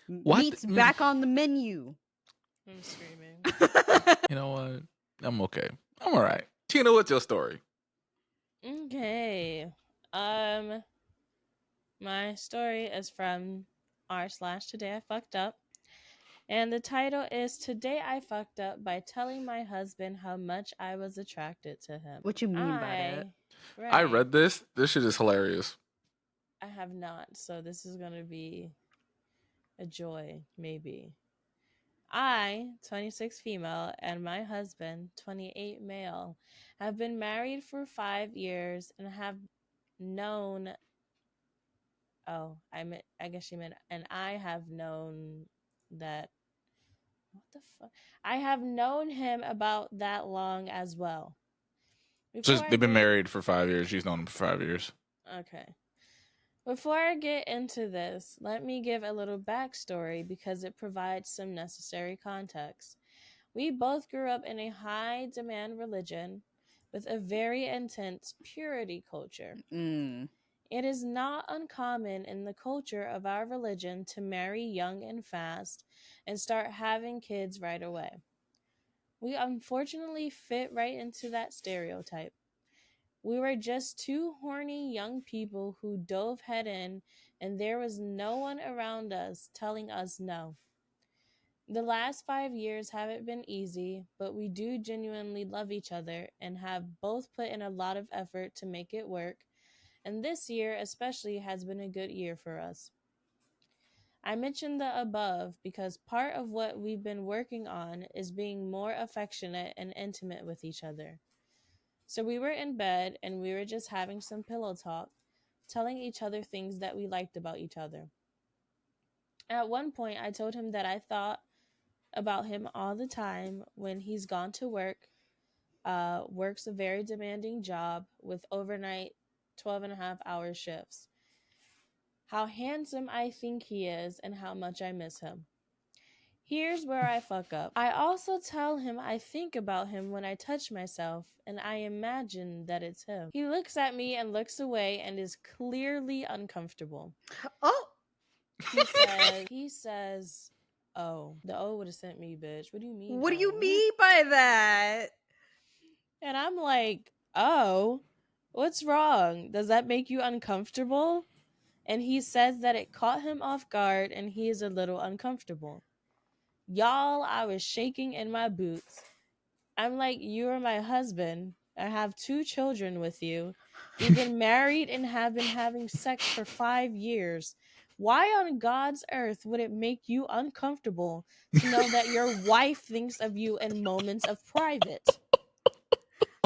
What? Meat's back on the menu. I'm screaming. You know what? I'm okay. I'm all right. Tina, what's your story? Okay. My story is from r/today I fucked up. And the title is Today I Fucked Up by Telling My Husband How Much I Was Attracted to Him. What you mean by that? I Right. read this. This shit is hilarious. I have not, so this is going to be a joy, maybe. I, 26 female, and my husband, 28 male, have been married for 5 years and have known. Oh, I guess she meant, and I have known that. What the fuck? I have known him about that long as well. So Before I they've been get married for 5 years. She's known him for 5 years. Okay. Before I get into this, let me give a little backstory because it provides some necessary context. We both grew up in a high demand religion with a very intense purity culture. It is not uncommon in the culture of our religion to marry young and fast and start having kids right away. We unfortunately fit right into that stereotype. We were just two horny young people who dove head in, and there was no one around us telling us no. The last 5 years haven't been easy, but we do genuinely love each other and have both put in a lot of effort to make it work, and this year especially has been a good year for us. I mentioned the above because part of what we've been working on is being more affectionate and intimate with each other. So we were in bed and we were just having some pillow talk, telling each other things that we liked about each other. At one point, I told him that I thought about him all the time when he's gone to work, works a very demanding job with overnight 12.5 hour shifts. How handsome I think he is and how much I miss him. Here's where I fuck up. I also tell him I think about him when I touch myself and I imagine that it's him. He looks at me and looks away and is clearly uncomfortable. Oh, He says, "Oh, the O would have sent me, bitch. What do you mean? what do you oh?" mean by that? And I'm like, "Oh, what's wrong? Does that make you uncomfortable?" And he says that it caught him off guard and he is a little uncomfortable. Y'all, I was shaking in my boots. I'm like, "You are my husband. I have 2 children with you. We've been married and have been having sex for 5 years. Why on God's earth would it make you uncomfortable to know that your wife thinks of you in moments of private?"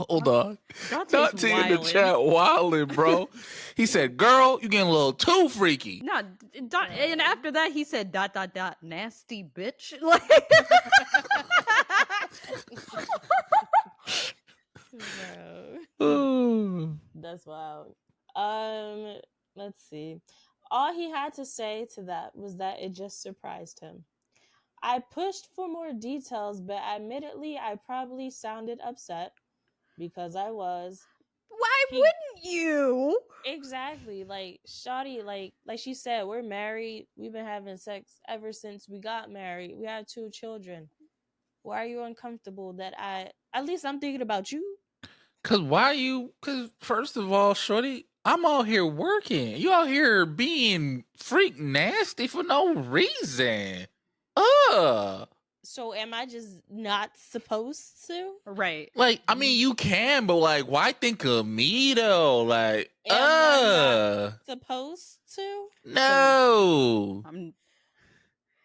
Hold on. Dante's Dante in the wildin'. chat wildin', bro. He said, girl, you getting a little too freaky. No, and after that he said ... nasty bitch. Like Bro. Ooh. That's wild. Let's see. All he had to say to that was that it just surprised him. I pushed for more details, but admittedly, I probably sounded upset because I was. why He wouldn't you? exactly like Shawty, like she said, we're married. We've been having sex ever since we got married. We had 2 children. Why are you uncomfortable that at least I'm thinking about you? Cause first of all, shorty, I'm out here working. You out here being freak nasty for no reason. So am I just not supposed to? Right. Like, I mean, you can, but like, why think of me though? Like, Am I not supposed to? no.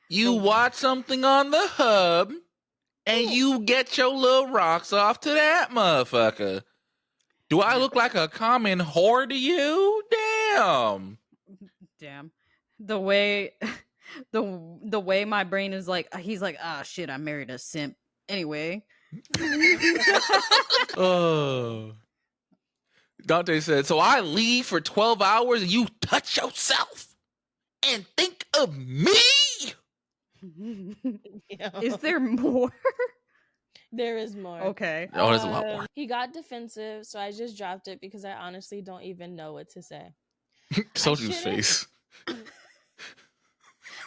You the- watch something on the hub and Ooh. you get your little rocks off to that motherfucker. Do I look like a common whore to you? Damn. The way the way my brain is like, he's like, ah, shit, I married a simp. Anyway. Oh. Dante said, so I leave for 12 hours and you touch yourself and think of me? Is there more? There is more. Okay. Oh, there's a lot more. He got defensive, so I just dropped it because I honestly don't even know what to say. Soju's face.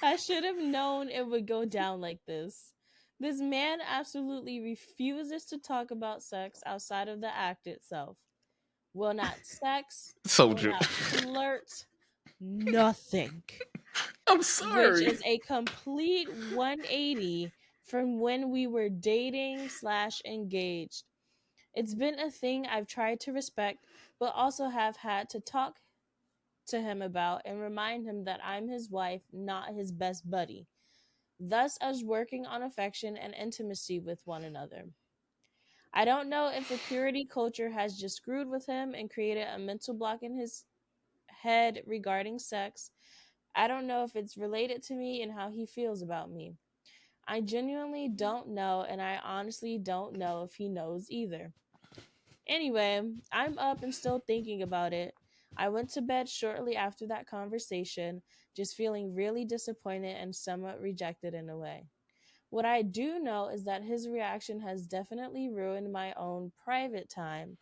I should have known it would go down like this. This man absolutely refuses to talk about sex outside of the act itself. Will not sex, So will true. not flirt, nothing. I'm Which sorry. is a complete 180 from when we were dating / engaged. It's been a thing I've tried to respect, but also have had to talk to him about and remind him that I'm his wife, not his best buddy. Thus, us working on affection and intimacy with one another. I don't know if the purity culture has just screwed with him and created a mental block in his head regarding sex. I don't know if it's related to me and how he feels about me. I genuinely don't know, and I honestly don't know if he knows either. Anyway, I'm up and still thinking about it. I went to bed shortly after that conversation, just feeling really disappointed and somewhat rejected in a way. What I do know is that his reaction has definitely ruined my own private time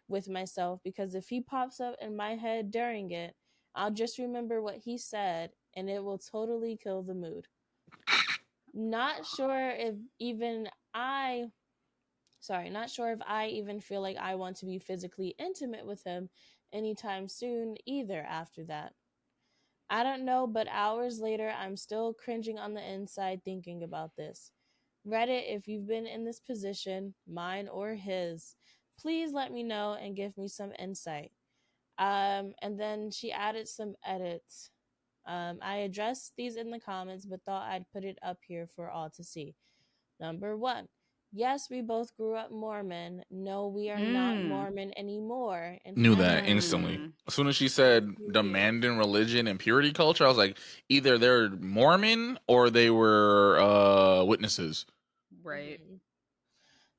with myself, because if he pops up in my head during it, I'll just remember what he said and it will totally kill the mood. Not sure if even I not sure if I even feel like I want to be physically intimate with him anytime soon either after that. I don't know, but hours later, I'm still cringing on the inside thinking about this. Reddit, if you've been in this position, mine or his, please let me know and give me some insight. And then she added some edits. I addressed these in the comments, but thought I'd put it up here for all to see. Number one, yes, we both grew up Mormon. No, we are not Mm. Mormon anymore and Knew that haven't instantly. been As soon as she for a said few years. demanding religion and purity culture, I was like, either they're Mormon or they were witnesses. Right. Mhm.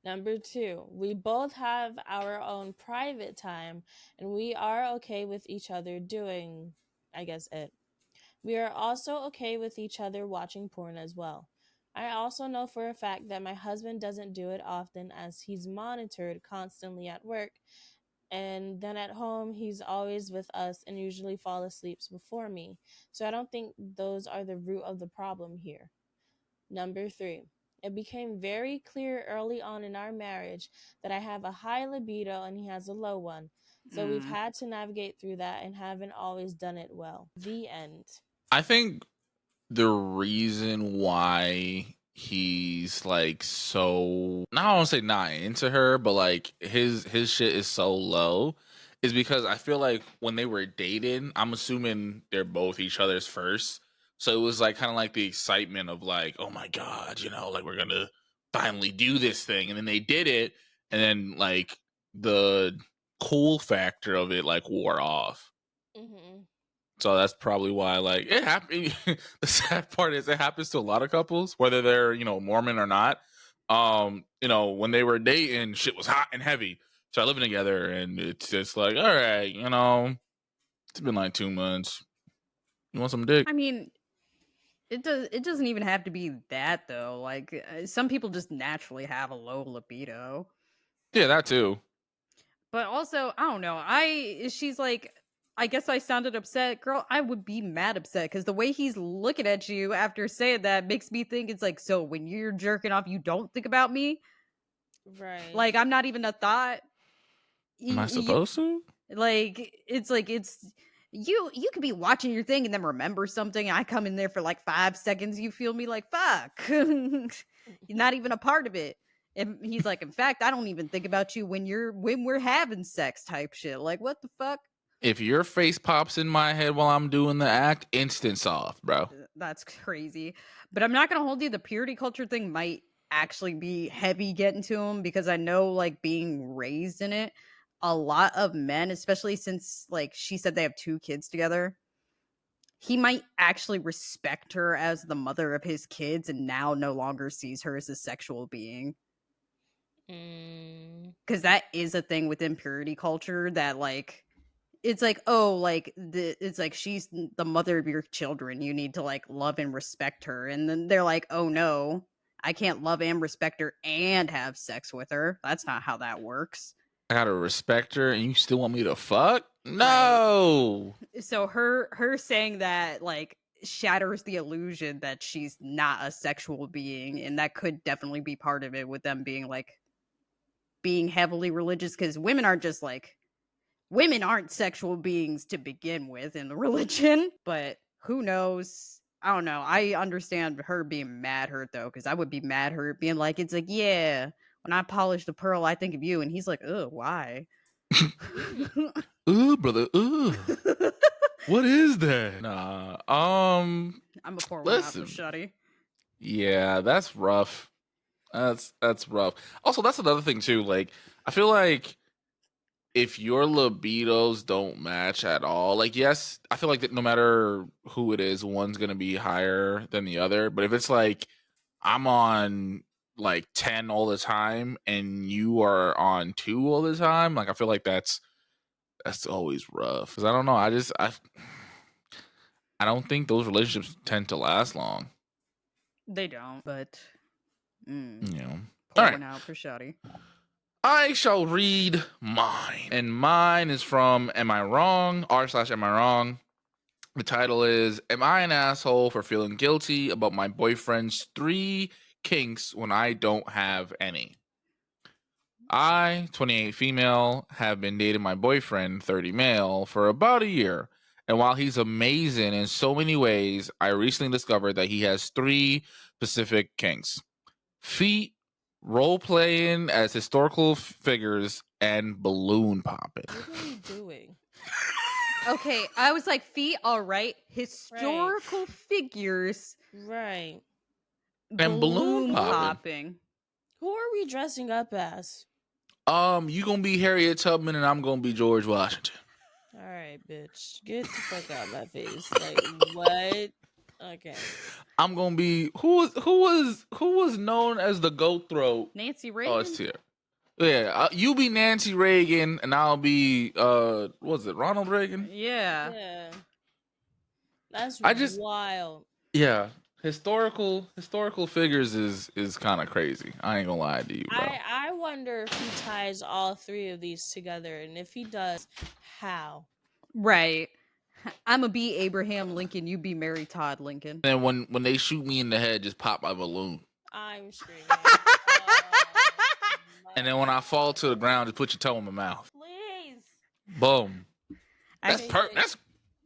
Number two, we both have our own private time and we are okay with each other doing, I guess, it. We are also okay with each other watching porn as well. I also know for a fact that my husband doesn't do it often as he's monitored constantly at work, and then at home he's always with us and usually fall asleep before me. So I don't think those are the root of the problem here. Number three, it became very clear early on in our marriage that I have a high libido and he has a low one. So we've Mm. had to navigate through that and haven't always done it well. The end. I think the reason why he's like so, I don't want to say not into her, but like his shit is so low is because I feel like when they were dating, I'm assuming they're both each other's first. So it was like kind of like the excitement of like, oh my god, like we're gonna finally do this thing, and then they did it, and then like the cool factor of it like wore off. Mm-hmm. So that's probably why, like, it happened. The sad part is it happens to a lot of couples, whether they're Mormon or not. When they were dating, shit was hot and heavy. Start living together, and it's just like, all right, it's been like 2 months. You want some dick? I mean, it doesn't even have to be that though. Like some people just naturally have a low libido. Yeah, that too. But also, I don't know. She's like, I guess I sounded upset. Girl, I would be mad upset because the way he's looking at you after saying that makes me think it's like, so when you're jerking off, you don't think about me? Right. Like, I'm not even a thought. Am I You, supposed to? like, it's you could be watching your thing and then remember something. I come in there for like 5 seconds. You feel me like, fuck. You're not even a part of it. And he's like, in fact, I don't even think about you when we're having sex type shit. Like, what the fuck? If your face pops in my head while I'm doing the act, instant off, bro. That's crazy. But I'm not gonna hold you. The purity culture thing might actually be heavy getting to him because I know, like, being raised in it, a lot of men, especially since like she said they have 2 kids together, he might actually respect her as the mother of his kids and now no longer sees her as a sexual being. Mm. Because that is a thing within purity culture that, like, it's like, oh, like it's like she's the mother of your children, you need to like love and respect her, and then they're like, oh no, I can't love and respect her and have sex with her. That's not how that works. I gotta respect her, and you still want me to fuck? Right. No. So her saying that, like, shatters the illusion that she's not a sexual being, and that could definitely be part of it with them being heavily religious, because women aren't sexual beings to begin with in the religion, but who knows? I don't know. I understand her being mad hurt though, because I would be mad hurt being like, it's like, yeah, when I polish the pearl, I think of you, and he's like, ugh, why? Ooh, brother, ooh. What is that? Nah. I'm gonna pour one out for Listen. Shuddy. Yeah, that's rough. That's rough. Also, that's another thing too. Like, I feel like if your libidos don't match at all, like, yes, I feel like that no matter who it is, one's gonna be higher than the other. But if it's like I'm on like 10 all the time and you are on 2 all the time, like I feel like that's always rough. Cause I don't know. I don't think those relationships tend to last long. They don't, but You know. pour All one right. out for Shuddy. I shall read mine. And mine is from Am I Wrong? r/Am I Wrong? The title is Am I an asshole for feeling guilty about my boyfriend's 3 kinks when I don't have any? I, 28 female, have been dating my boyfriend, 30 male, for about a year. And while he's amazing in so many ways, I recently discovered that he has 3 specific kinks: feet, role playing as historical figures, and balloon popping. What are we doing? Okay, I was like, feet, all right. Historical figures. Right. And balloon popping. Who are we dressing up as? You gonna be Harriet Tubman and I'm gonna be George Washington. All right, bitch. Get the fuck out of my face. Like, what? Okay. I'm gonna be who was known as the goat throat? Nancy Reagan. Oh, it's here. Yeah, you be Nancy Reagan and I'll be was it Ronald Reagan? Yeah. Yeah. That's wild. Yeah. Historical figures is kind of crazy. I ain't gonna lie to you, bro. I wonder if he ties all 3 of these together, and if he does, how? Right. I'm gonna be Abraham Lincoln. You be Mary Todd Lincoln. And when they shoot me in the head, just pop my balloon. I'm screaming. And then when I fall to the ground, just put your toe in my mouth. Please. Boom. That's Okay. that's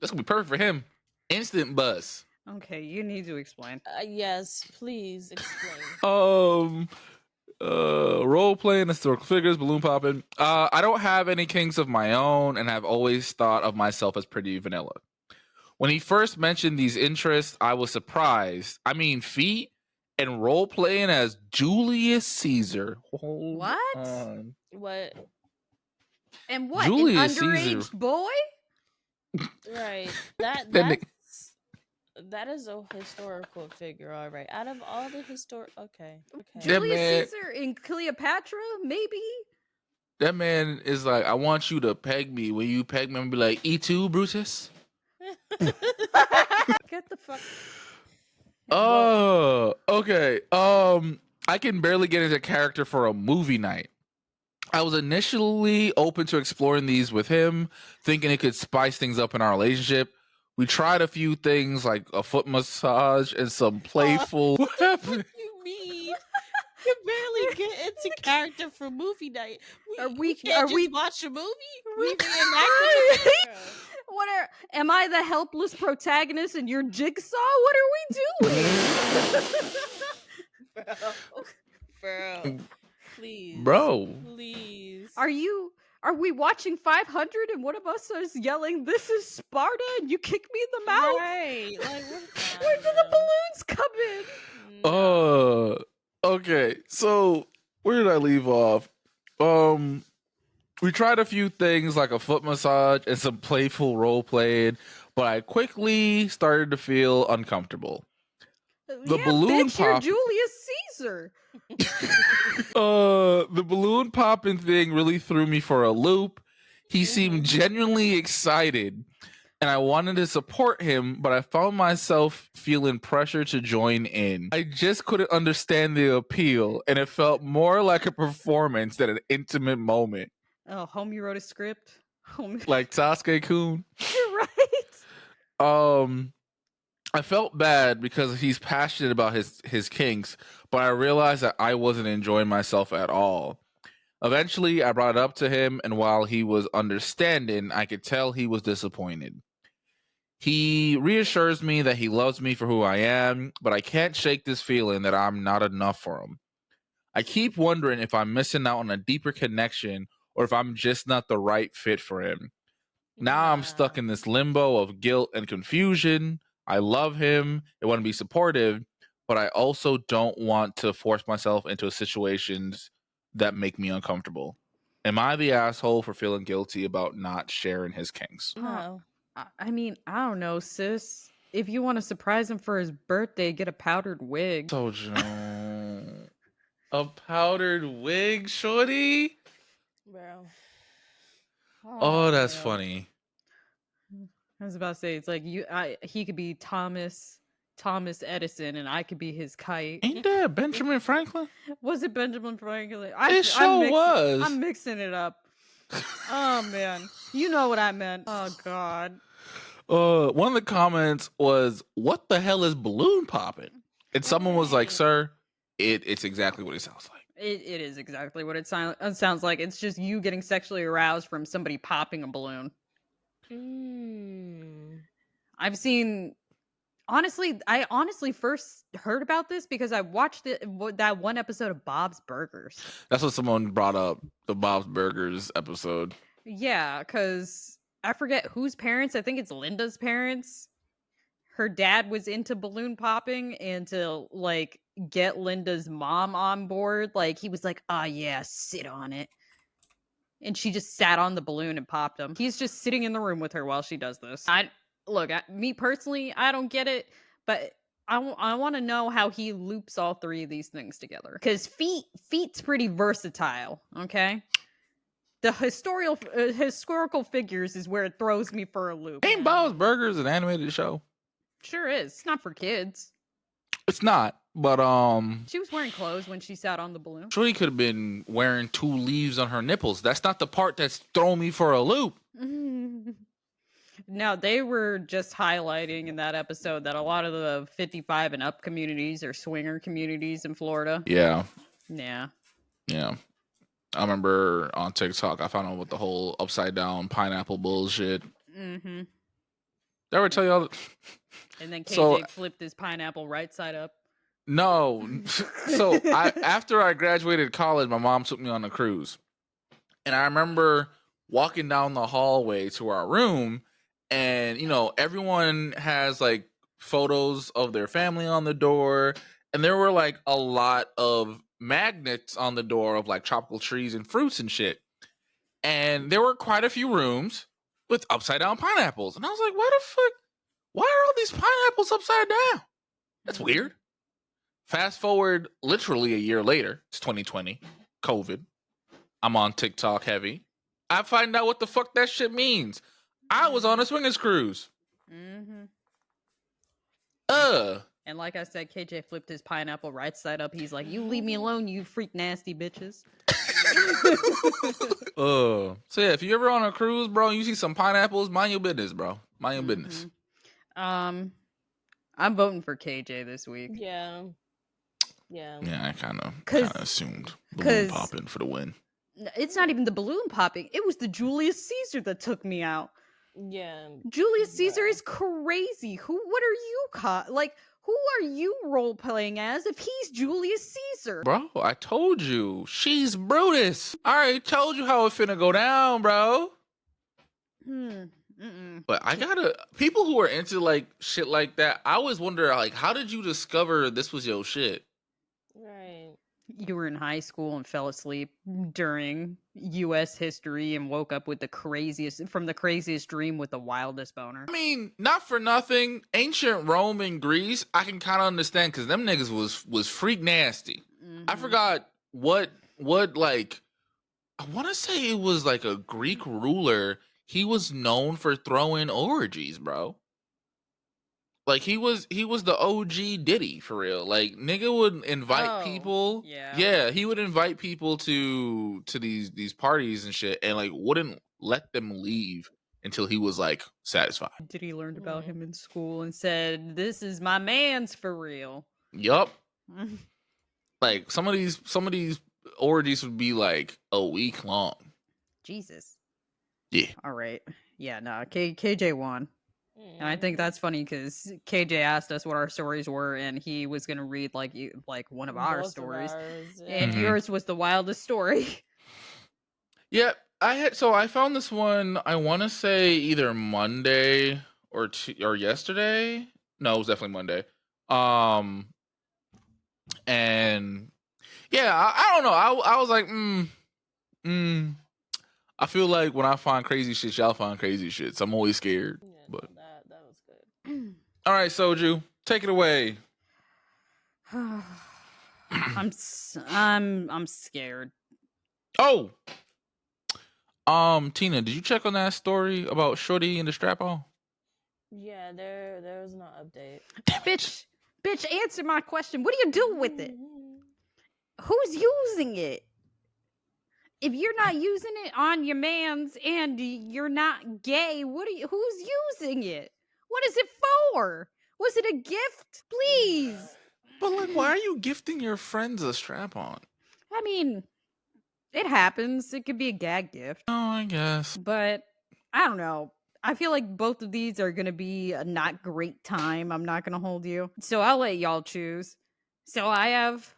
gonna be perfect for him. Instant buzz. Okay, you need to explain. Yes, please explain. Role playing, historical figures, balloon popping. I don't have any kinks of my own and have always thought of myself as pretty vanilla. When he first mentioned these interests, I was surprised. I mean, feet and role playing as Julius Caesar. Hold What? on. What? And what? Julius An underage Caesar. boy? Right. That is a historical figure, all right. Out of all the okay. Julius man- Caesar and Cleopatra, maybe? That man is like, I want you to peg me. When you peg me, I'm gonna be like, E2, Brutus? Get the fuck. Oh, okay. I can barely get into character for a movie night. I was initially open to exploring these with him, thinking it could spice things up in our relationship. We tried a few things like a foot massage and some playful. What happened? What do you mean? You barely get into character for movie night. We can't just watch a movie? We reenact it? Am I the helpless protagonist in your jigsaw? What are we doing? Bro. Please. Bro. Please. Are we watching 500 and one of us is yelling, "This is Sparta," and you kick me in the mouth? Right. Like, where do the balloons come in? No. Okay. So where did I leave off? We tried a few things like a foot massage and some playful role playing, but I quickly started to feel uncomfortable. The balloon pop. You're Julius Caesar. The balloon popping thing really threw me for a loop. He seemed genuinely excited, and I wanted to support him, but I found myself feeling pressure to join in. I just couldn't understand the appeal, and it felt more like a performance than an intimate moment. Oh, homie wrote a script. Like Sasuke-kun. You're right. I felt bad because he's passionate about his kinks, but I realized that I wasn't enjoying myself at all. Eventually, I brought it up to him, and while he was understanding, I could tell he was disappointed. He reassures me that he loves me for who I am, but I can't shake this feeling that I'm not enough for him. I keep wondering if I'm missing out on a deeper connection or if I'm just not the right fit for him. Now I'm stuck in this limbo of guilt and confusion. I love him. I want to be supportive, but I also don't want to force myself into situations that make me uncomfortable. Am I the asshole for feeling guilty about not sharing his kinks? No. I mean, I don't know, sis. If you want to surprise him for his birthday, get a powdered wig. So, Joan, a powdered wig, shorty? Bro. Oh, that's man. funny. I was about to say, it's like he could be Thomas Edison, and I could be his kite. Ain't that Benjamin Franklin? Was it Benjamin Franklin? It sure was. I'm mixing it up. Oh man, you know what I meant. Oh god. One of the comments was, "What the hell is balloon popping?" And someone was like, Right. "Sir, it's exactly what it sounds like." It is exactly what it sounds like. It's just you getting sexually aroused from somebody popping a balloon. I've seen. Honestly, I first heard about this because I watched that one episode of Bob's Burgers. That's what someone brought up, the Bob's Burgers episode. Yeah, because I forget whose parents. I think it's Linda's parents. Her dad was into balloon popping, and to like get Linda's mom on board, like he was like, "Ah, yeah, sit on it," and she just sat on the balloon and popped him. He's just sitting in the room with her while she does this. Me personally, I don't get it, but I want to know how he loops all three of these things together, because feet's pretty versatile. Okay. The historical figures is where it throws me for a loop. Ain't Bob's Burgers an animated show? Sure is. It's not for kids. It's not, but She was wearing clothes when she sat on the balloon. Shorty could have been wearing 2 leaves on her nipples. That's not the part that's throwing me for a loop. Now, they were just highlighting in that episode that a lot of the 55 and up communities are swinger communities in Florida. Yeah. Yeah. I remember on TikTok, I found out with the whole upside down pineapple bullshit. Mm-hmm. Did I ever tell y'all? And then KJ flipped his pineapple right side up. No. So after I graduated college, my mom took me on a cruise. And I remember walking down the hallway to our room, and everyone has like photos of their family on the door, and there were like a lot of magnets on the door of like tropical trees and fruits and shit. And there were quite a few rooms with upside down pineapples. And I was like, why are all these pineapples upside down? That's weird. Fast forward literally a year later, it's 2020, COVID. I'm on TikTok heavy. I find out what the fuck that shit means. I was on a swingers cruise. Mm-hmm. And like I said, KJ flipped his pineapple right side up. He's like, "You leave me alone, you freak nasty bitches." So yeah, if you ever on a cruise, bro, you see some pineapples, mind your business, bro. Mind your business. I'm voting for KJ this week. Yeah. I kind of assumed balloon popping for the win. It's not even the balloon popping. It was the Julius Caesar that took me out. Yeah. Julius Caesar is crazy. What are you who are you role playing as if he's Julius Caesar? Bro, I told you. She's Brutus. I already told you how it finna go down, bro. But I gotta, people who are into like shit like that, I always wonder, like, how did you discover this was your shit? Right. You were in high school and fell asleep during U.S. history and woke up with the craziest dream with the wildest boner. I mean, not for nothing, ancient Rome and Greece, I can kind of understand because them niggas was freak nasty. Mm-hmm. I forgot what like, I want to say it was like a Greek ruler. He was known for throwing orgies, bro. Like he was the OG Diddy for real. Like nigga would invite people. Yeah, he would invite people to these parties and shit, and like wouldn't let them leave until he was like satisfied. Did he learn about him in school and said, "This is my man's for real"? Yup. Like some of these orgies would be like a week long. Jesus. Yeah. All right. Yeah. No. KJ won. And I think that's funny because KJ asked us what our stories were, and he was gonna read like one of our stories, and yours was the wildest story. Yeah, I found this one. I want to say either Monday or yesterday. No, it was definitely Monday. And yeah, I don't know. I was like, I feel like when I find crazy shit, y'all find crazy shit. So I'm always scared. Yeah, but that was good. All right, Soju, take it away. I'm scared. Oh, Tina, did you check on that story about Shorty and the strap on? Yeah, there was no update. Bitch, answer my question. What do you do with it? Who's using it? If you're not using it on your man's and you're not gay, who's using it? What is it for? Was it a gift? Please. But like, why are you gifting your friends a strap on? I mean, it happens. It could be a gag gift. Oh, I guess. But I don't know. I feel like both of these are going to be a not great time. I'm not going to hold you. So I'll let y'all choose. So I have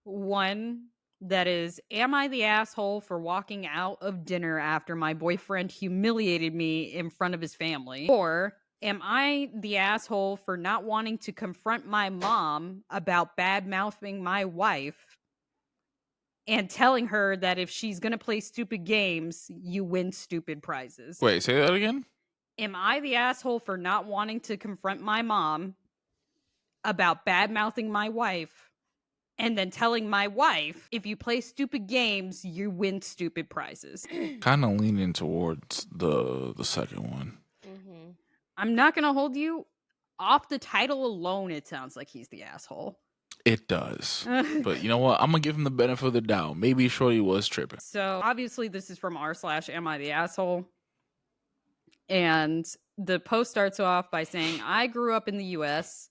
one that is, am I the asshole for walking out of dinner after my boyfriend humiliated me in front of his family? Or am I the asshole for not wanting to confront my mom about bad mouthing my wife and telling her that if she's going to play stupid games, you win stupid prizes? Wait, say that again? Am I the asshole for not wanting to confront my mom about bad mouthing my wife and then telling my wife, if you play stupid games, you win stupid prizes? Kind of leaning towards the second one. Mm-hmm. I'm not going to hold you. Off the title alone, it sounds like he's the asshole. It does. But you know what? I'm going to give him the benefit of the doubt. Maybe Shorty was tripping. So obviously this is from r/am I the asshole? And the post starts off by saying, I grew up in the US,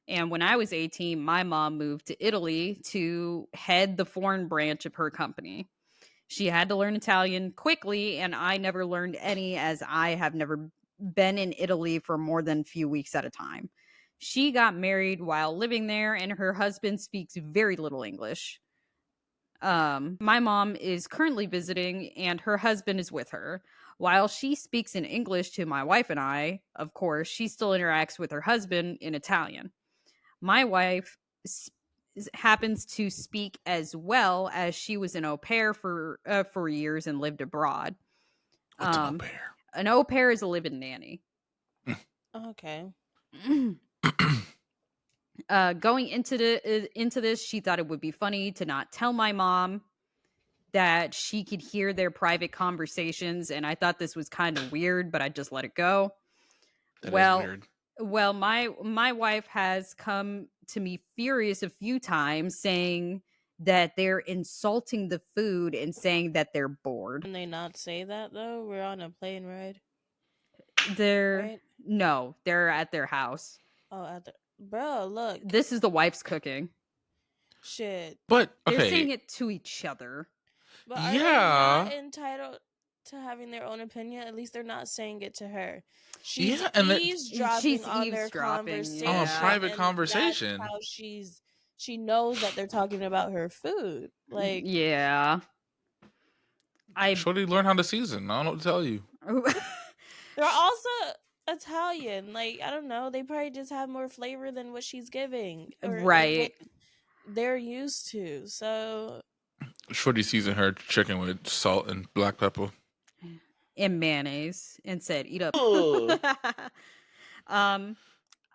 and when I was 18, my mom moved to Italy to head the foreign branch of her company. She had to learn Italian quickly, and I never learned any, as I have never been in Italy for more than a few weeks at a time. She got married while living there, and her husband speaks very little English. My mom is currently visiting, and her husband is with her. While she speaks in English to my wife and I, of course, she still interacts with her husband in Italian. My wife happens to speak as well, as she was an au pair for years and lived abroad. What's an au pair? An au pair is a live-in nanny. Okay. Going into this, she thought it would be funny to not tell my mom that she could hear their private conversations, and I thought this was kind of weird, but I just let it go. That is weird. Well, my wife has come to me furious a few times, saying that they're insulting the food and saying that they're bored. Can they not say that though? We're on a plane ride. No, they're at their house. Oh, bro, look. This is the wife's cooking. Shit. But okay. They're saying it to each other. But are they not entitled to having their own opinion? At least they're not saying it to her. She's eavesdropping on their conversation. On a private conversation. That's how she knows that they're talking about her food. Like, yeah. Shorty learned how to season. I don't know what to tell you. They're also Italian. Like, I don't know. They probably just have more flavor than what she's giving. Right. They're used to. So Shorty seasoned her chicken with salt and black pepper. And mayonnaise and said, eat up.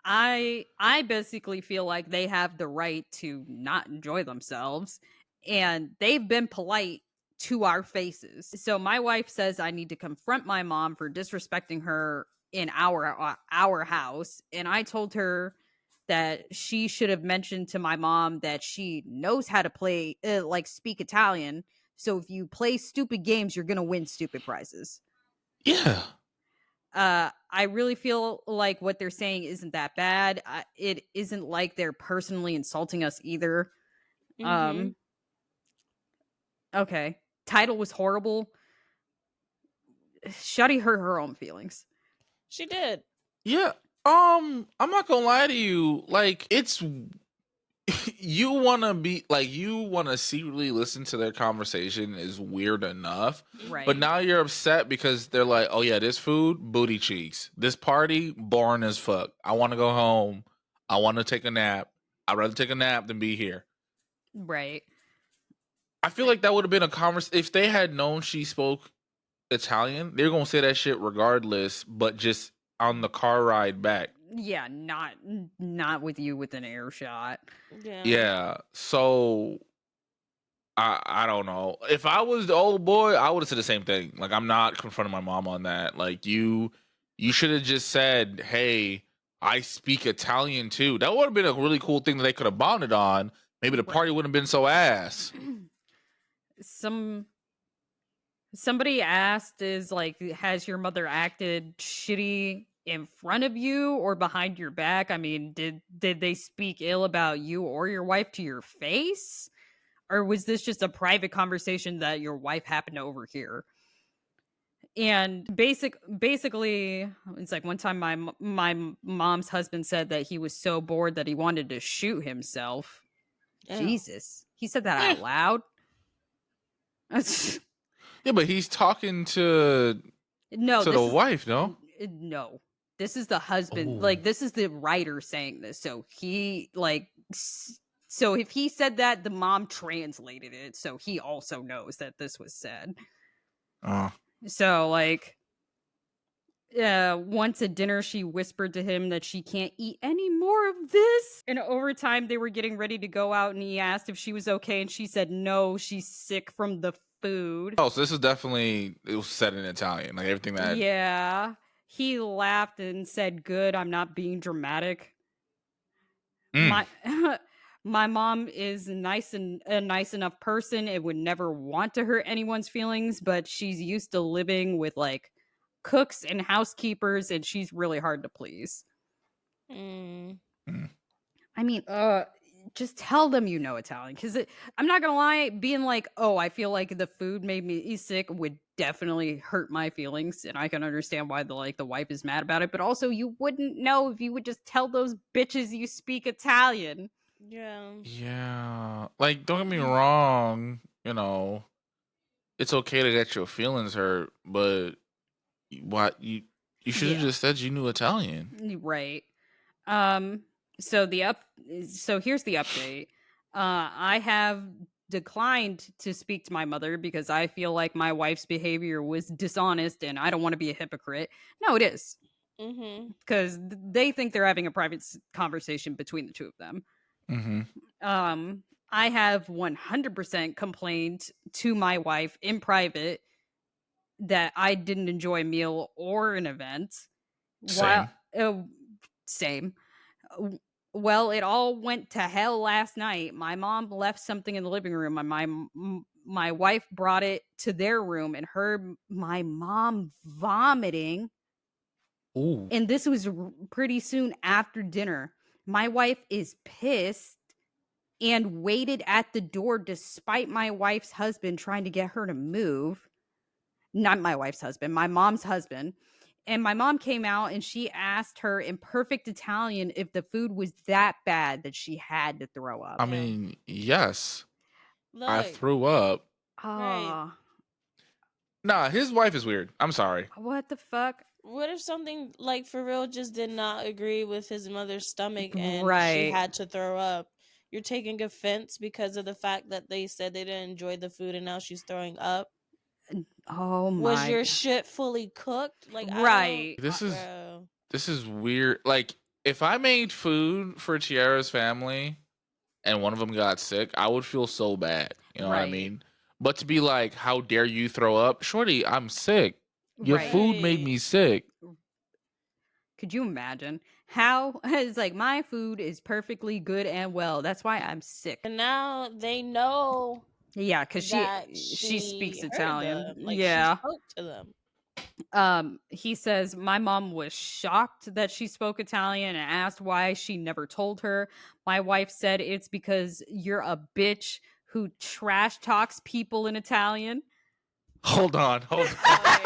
I basically feel like they have the right to not enjoy themselves, and they've been polite to our faces. So my wife says I need to confront my mom for disrespecting her in our house, and I told her that she should have mentioned to my mom that she knows how to speak Italian. So if you play stupid games, you're gonna win stupid prizes. Yeah. I really feel like what they're saying isn't that bad. It isn't like they're personally insulting us either. Mm-hmm. Okay. Title was horrible. Shuddy hurt her own feelings. She did. Yeah. I'm not gonna lie to you. Like, it's you want to secretly listen to their conversation is weird enough. Right. But now you're upset because they're like, oh yeah, this food, booty cheeks. This party, boring as fuck. I want to go home. I want to take a nap. I'd rather take a nap than be here. Right. I feel like that would have been a conversation if they had known she spoke Italian. They're gonna say that shit regardless, but just on the car ride back. Yeah, not with you with an air shot. Yeah. So I don't know. If I was the old boy, I would have said the same thing. Like, I'm not confronting my mom on that. Like, you should have just said, "Hey, I speak Italian too." That would have been a really cool thing that they could have bonded on. Maybe the party wouldn't have been so ass. Somebody asked, is like, has your mother acted shitty in front of you or behind your back? I mean, did they speak ill about you or your wife to your face? Or was this just a private conversation that your wife happened to overhear? And basically, it's like one time my mom's husband said that he was so bored that he wanted to shoot himself. Ew. Jesus, he said that out loud. Yeah, but he's talking to the wife, no? No, this is the husband. Oh. Like, this is the writer saying this. So he so if he said that, the mom translated it, so he also knows that this was said. So, like, once at dinner, she whispered to him that she can't eat any more of this. And over time, they were getting ready to go out, and he asked if she was okay, and she said no, she's sick from the food. Oh, so this is definitely, it was said in Italian, like everything that. Yeah, he laughed and said, "Good, I'm not being dramatic." My my mom is a nice enough person. It would never want to hurt anyone's feelings, but she's used to living with like cooks and housekeepers, and she's really hard to please. I mean, just tell them you know Italian, because I'm not gonna lie, being like, oh, I feel like the food made me sick would definitely hurt my feelings, and I can understand why the wife is mad about it, but also you wouldn't know if you would just tell those bitches you speak Italian. Yeah, like, don't get me wrong, it's okay to get your feelings hurt, but what you should have just said you knew Italian. Right. So here's the update. I have declined to speak to my mother because I feel like my wife's behavior was dishonest and I don't want to be a hypocrite. No, it is. Because they think they're having a private conversation between the two of them. I have 100% complained to my wife in private that I didn't enjoy a meal or an event. Same. Well, it all went to hell last night. My mom left something in the living room, and my wife brought it to their room and heard my mom vomiting. Ooh. And this was pretty soon after dinner. My wife is pissed and waited at the door despite my wife's husband trying to get her to move. Not my wife's husband, my mom's husband. And my mom came out and she asked her in perfect Italian if the food was that bad that she had to throw up. I mean, yes. Look, I threw up. Right. Nah, his wife is weird. I'm sorry. What the fuck? What if something like for real just did not agree with his mother's stomach and she Right. had to throw up? You're taking offense because of the fact that they said they didn't enjoy the food and now she's throwing up? Oh my. Was your shit fully cooked? Like, right. This is weird. Like, if I made food for Tiara's family and one of them got sick, I would feel so bad. You know what I mean? But to be like, how dare you throw up? Shorty, I'm sick. Your food made me sick. Could you imagine? How it's like, my food is perfectly good and well. That's why I'm sick. And now they know. Yeah, because she speaks Italian. Like, yeah. she spoke to them. He says, my mom was shocked that she spoke Italian and asked why she never told her. My wife said it's because you're a bitch who trash talks people in Italian. Hold on. Hold on.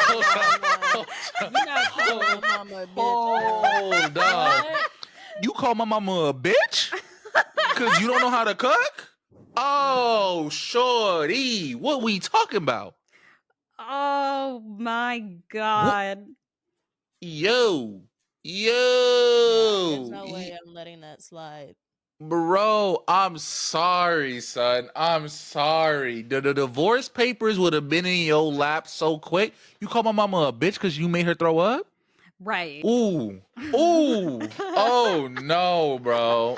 You're not calling my mama a bitch. Hold on. What? You call my mama a bitch? Because you don't know how to cook? Oh, shorty. What we talking about? Oh my God. Yo. There's no Yo. way I'm letting that slide. Bro, I'm sorry, son. I'm sorry. The divorce papers would have been in your lap so quick. You call my mama a bitch because you made her throw up? Right. Ooh. Ooh. Oh, no, bro.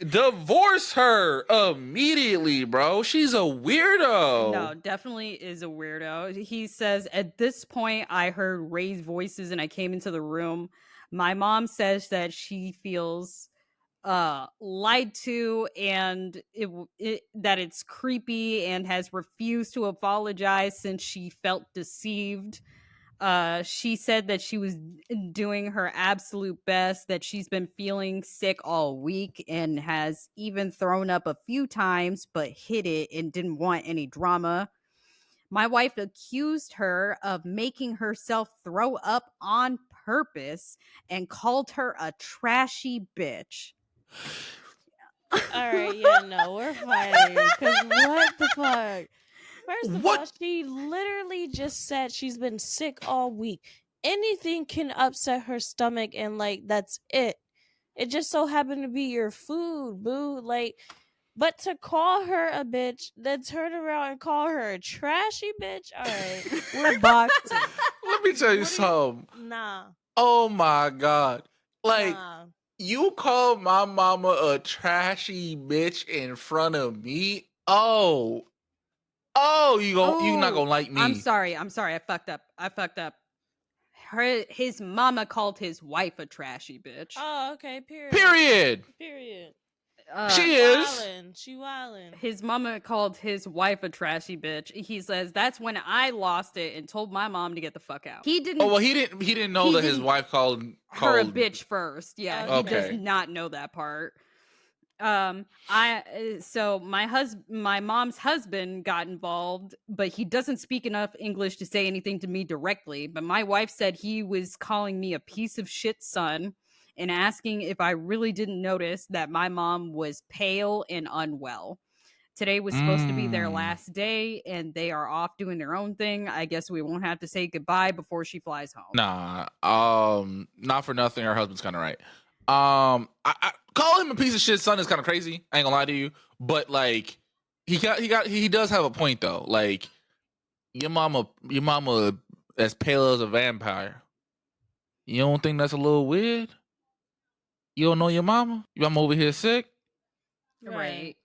Divorce her immediately, bro. She's a weirdo. No, definitely is a weirdo. He says, at this point, I heard raised voices and I came into the room. My mom says that she feels lied to and that it's creepy and has refused to apologize since she felt deceived. She said that she was doing her absolute best, that she's been feeling sick all week and has even thrown up a few times but hid it and didn't want any drama. My wife accused her of making herself throw up on purpose and called her a trashy bitch. All right, yeah, no, we're fighting. Because what the fuck? First of all, she literally just said she's been sick all week. Anything can upset her stomach, and like that's it. It just so happened to be your food, boo. Like, but to call her a bitch, then turn around and call her a trashy bitch. All right, we're boxing. Let me tell you something. Nah. Oh my God. Like, Nah. you call my mama a trashy bitch in front of me? Oh, you not gonna like me. I'm sorry. I fucked up. His mama called his wife a trashy bitch. Oh, okay. Period. She is. She wildin'. His mama called his wife a trashy bitch. He says that's when I lost it and told my mom to get the fuck out. He didn't. Oh well, he didn't know that his wife called her a bitch first. Yeah, Okay. he does not know that part. So my mom's husband got involved, but he doesn't speak enough English to say anything to me directly. But my wife said he was calling me a piece of shit son and asking if I really didn't notice that my mom was pale and unwell. Today was supposed to be their last day, and they are off doing their own thing. I guess we won't have to say goodbye before she flies home. Nah, not for nothing. Her husband's kind of right. I call him a piece of shit son is kind of crazy. I ain't gonna lie to you, but like he does have a point though. Like your mama as pale as a vampire. You don't think that's a little weird? You don't know your mama? Your mama over here sick? Right.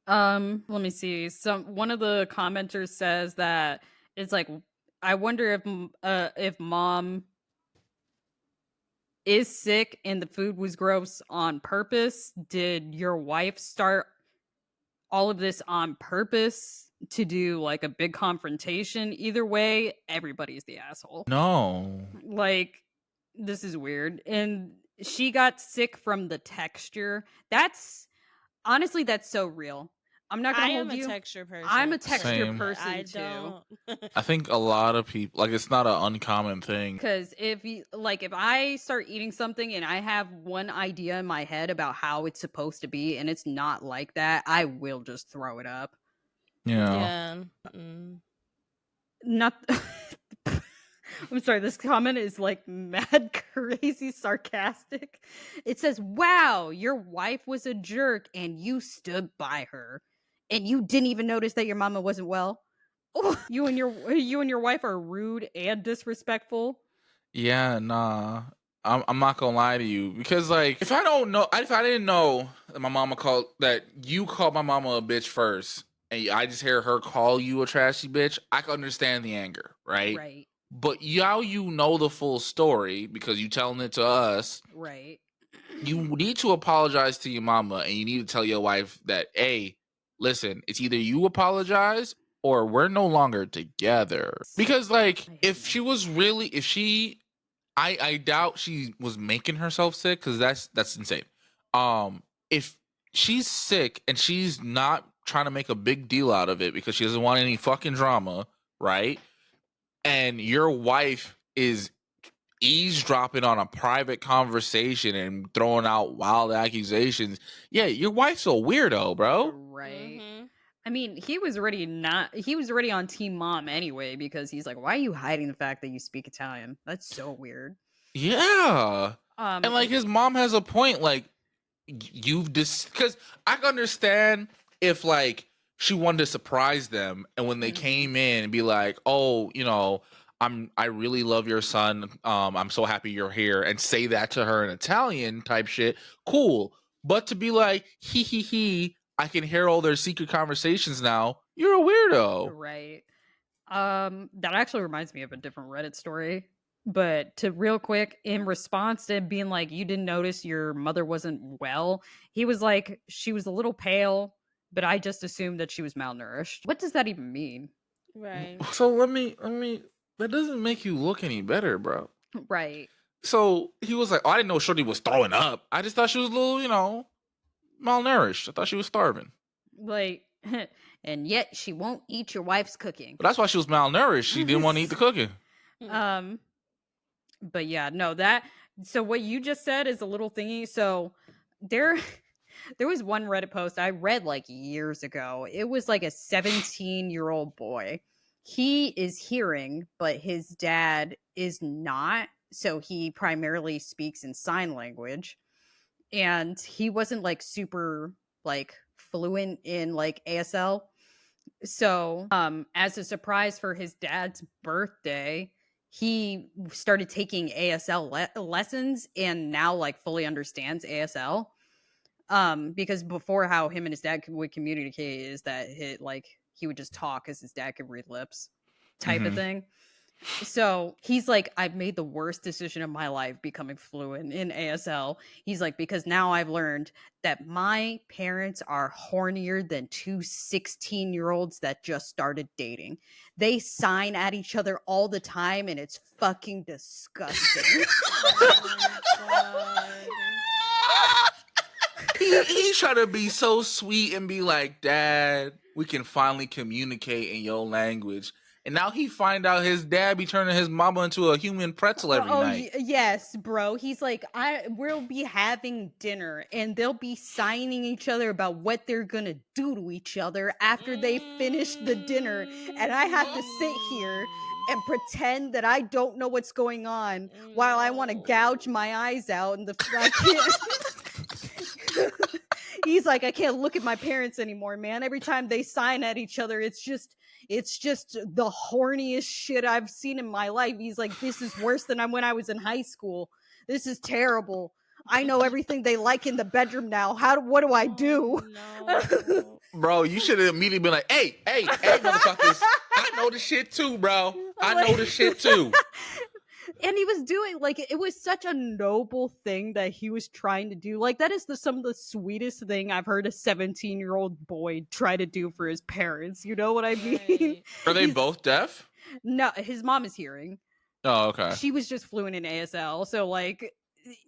Let me see. One of the commenters says that it's like, I wonder if mom is sick and the food was gross on purpose. Did your wife start all of this on purpose to do like a big confrontation? Either way, everybody's the asshole. No. Like, this is weird. And she got sick from the texture. That's so real. I'm not gonna hold you. I'm a texture person. I'm a texture Same. person I too. don't. I think a lot of people like it's not an uncommon thing. Because if I start eating something and I have one idea in my head about how it's supposed to be and it's not like that, I will just throw it up. Yeah. Not. I'm sorry, this comment is like mad crazy sarcastic. It says, wow, your wife was a jerk and you stood by her. And you didn't even notice that your mama wasn't well. You and your wife are rude and disrespectful. Yeah, nah. I'm not gonna lie to you because like if I didn't know that my mama called that you called my mama a bitch first and I just hear her call you a trashy bitch, I can understand the anger, right? Right. But now you know the full story because you telling it to us. Right. You need to apologize to your mama and you need to tell your wife that, hey, listen, it's either you apologize or we're no longer together. Because like, I hate if that. she was really, if she, I doubt she was making herself sick, because that's insane. If she's sick and she's not trying to make a big deal out of it because she doesn't want any fucking drama, right? And your wife is eavesdropping on a private conversation and throwing out wild accusations, yeah, your wife's a weirdo, bro. Right. Mhm. I mean, he was already on Team Mom anyway, because he's like, why are you hiding the fact that you speak Italian? That's so weird. Yeah. And like his mom has a point, like, you've just, because I can understand if like she wanted to surprise them and when they Mhm. came in and be like, oh, I really love your son, I'm so happy you're here, and say that to her in Italian type shit, cool. But to be like, he, I can hear all their secret conversations now, you're a weirdo. Right. That actually reminds me of a different Reddit story. But to real quick, in response to being like, you didn't notice your mother wasn't well, he was like, she was a little pale, but I just assumed that she was malnourished. What does that even mean? Right. So let me that doesn't make you look any better, bro. Right. So he was like, oh, I didn't know Shorty was throwing up. I just thought she was a little, malnourished. I thought she was starving. Like, and yet she won't eat your wife's cooking. But that's why she was malnourished. She didn't want to eat the cooking. Um, but yeah, no, so what you just said is a little thingy. So there there was one Reddit post I read like years ago. It was like a 17-year-old boy. He is hearing, but his dad is not. So he primarily speaks in sign language. And he wasn't like super like fluent in like ASL. So, as a surprise for his dad's birthday, he started taking ASL lessons and now like fully understands ASL. Because before, how him and his dad would communicate is that he would just talk as his dad could read lips, type of Mhm. thing. So he's like, I've made the worst decision of my life becoming fluent in ASL. He's like, because now I've learned that my parents are hornier than two 16-year-olds that just started dating. They sign at each other all the time and it's fucking disgusting. Oh my god. He's trying to be so sweet and be like, Dad, we can finally communicate in your language. And now he find out his dad be turning his mama into a human pretzel every night. Yes, bro. He's like, we'll be having dinner and they'll be signing each other about what they're gonna do to each other after they finish the dinner, and I have to sit here and pretend that I don't know what's going on while I want to gouge my eyes out and I can't. He's like, I can't look at my parents anymore, man. Every time they sign at each other, it's just the horniest shit I've seen in my life. He's like, this is worse than when I was in high school. This is terrible. I know everything they like in the bedroom now. What do I do? No. Bro, you should have immediately been like, hey, motherfuckers, I know the shit too, bro. I know the shit too. And he was doing like, it was such a noble thing that he was trying to do. Like, that is some of the sweetest thing I've heard a 17-year-old boy try to do for his parents. You know what I mean? Right. Are they He's- both deaf? No, his mom is hearing. Oh, okay. She was just fluent in ASL, so like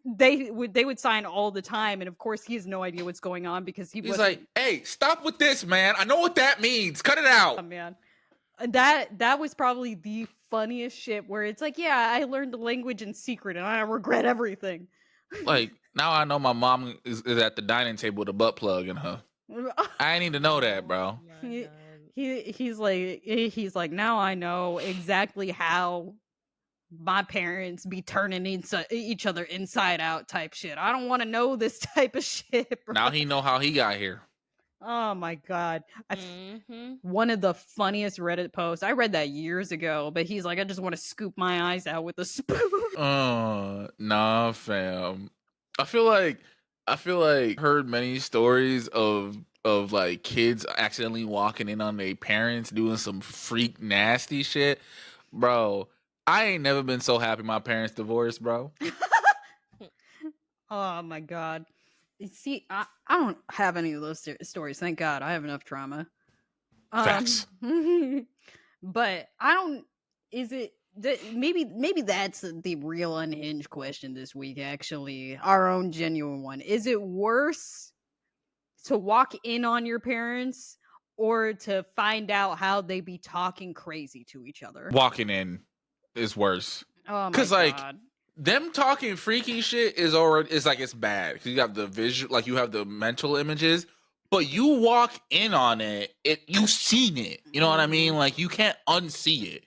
they would sign all the time, and of course he has no idea what's going on because He's wasn't. like, hey, stop with this, man. I know what that means. Cut it out. Oh man, that was probably the funniest shit. Where it's like, yeah, I learned the language in secret, and I regret everything. Like, now I know my mom is at the dining table with a butt plug in her. I need to know that, bro. Oh my God. He's like, now I know exactly how my parents be turning each other inside out type shit. I don't want to know this type of shit, bro. Now he know how he got here. Oh my god. Mm-hmm. One of the funniest Reddit posts. I read that years ago, but he's like, I just want to scoop my eyes out with a spoon. Nah, fam. I feel like heard many stories of like kids accidentally walking in on their parents doing some freak nasty shit. Bro, I ain't never been so happy my parents divorced, bro. Oh my god. See, I don't have any of those stories. Thank God. I have enough trauma. Facts. But I don't. Is it? Maybe that's the real unhinged question this week. Actually, our own genuine one. Is it worse to walk in on your parents or to find out how they be talking crazy to each other? Walking in is worse. Oh my Cause like god. them talking freaky shit is already is like it's bad. Cause you have the visual, like you have the mental images, but you walk in on it, you seen it. You know what I mean? Like you can't unsee it.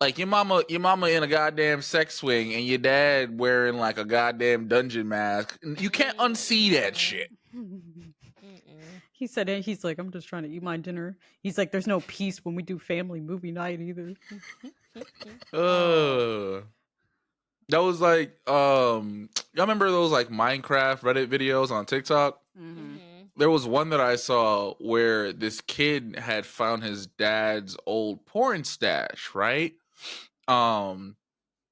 Like your mama in a goddamn sex swing and your dad wearing like a goddamn dungeon mask. You can't unsee that shit. He said it. He's like, I'm just trying to eat my dinner. He's like, there's no peace when we do family movie night either. That was like y'all remember those like Minecraft Reddit videos on TikTok? There was one that I saw where this kid had found his dad's old porn stash, right? And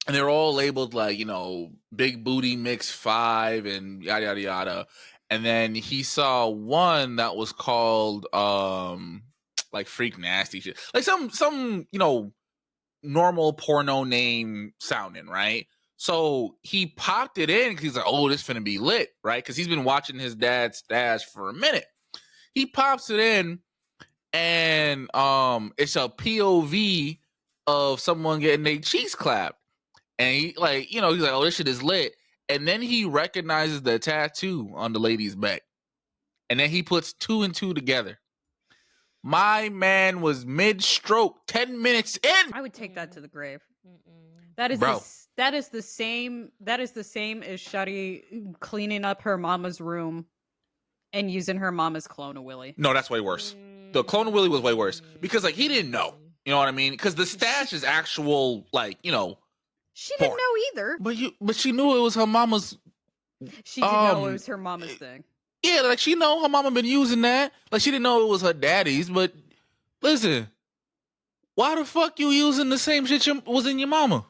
they're all labeled like, you know, Big Booty Mix 5 and yada yada yada. And then he saw one that was called like Freak Nasty shit. Like some, you know, normal porno name sounding, right? So he popped it in because he's like, oh, this finna be lit, right? Because he's been watching his dad's stash for a minute. He pops it in, and it's a POV of someone getting their cheeks clapped. And he like, you know, he's like, oh, this shit is lit. And then he recognizes the tattoo on the lady's back. And then he puts 2 and 2 together. My man was mid-stroke, 10 minutes in. I would take that to the grave. That is Bro. that is the same as Shuddy cleaning up her mama's room and using her mama's clone of Willie. No, that's way worse. The clone of Willie was way worse because like he didn't know. You know what I mean? Because the stash is actual, like, you know. She didn't know either. But she knew it was her mama's. She didn't know it was her mama's thing. Yeah, like she know her mama been using that. Like she didn't know it was her daddy's. But listen, why the fuck you using the same shit was in your mama?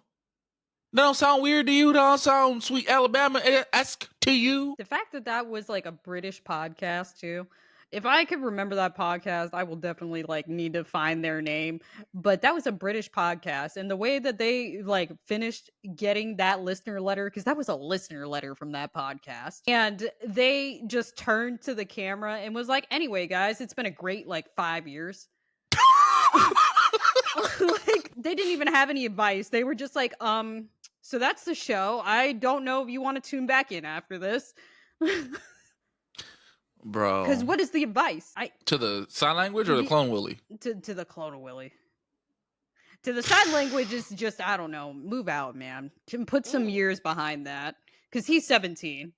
That don't sound weird to you? That don't sound sweet Alabama-esque to you? The fact that was like a British podcast too. If I could remember that podcast, I will definitely like need to find their name. But that was a British podcast, and the way that they like finished getting that listener letter, because that was a listener letter from that podcast, and they just turned to the camera and was like, "Anyway, guys, it's been a great like 5 years." Like they didn't even have any advice. They were just like, so that's the show. I don't know if you want to tune back in after this." Bro. Because what is the advice? To the sign language or the clone Willie? To the clone of Willie. To the sign language is just, I don't know, move out, man. Put some years behind that. Because he's 17.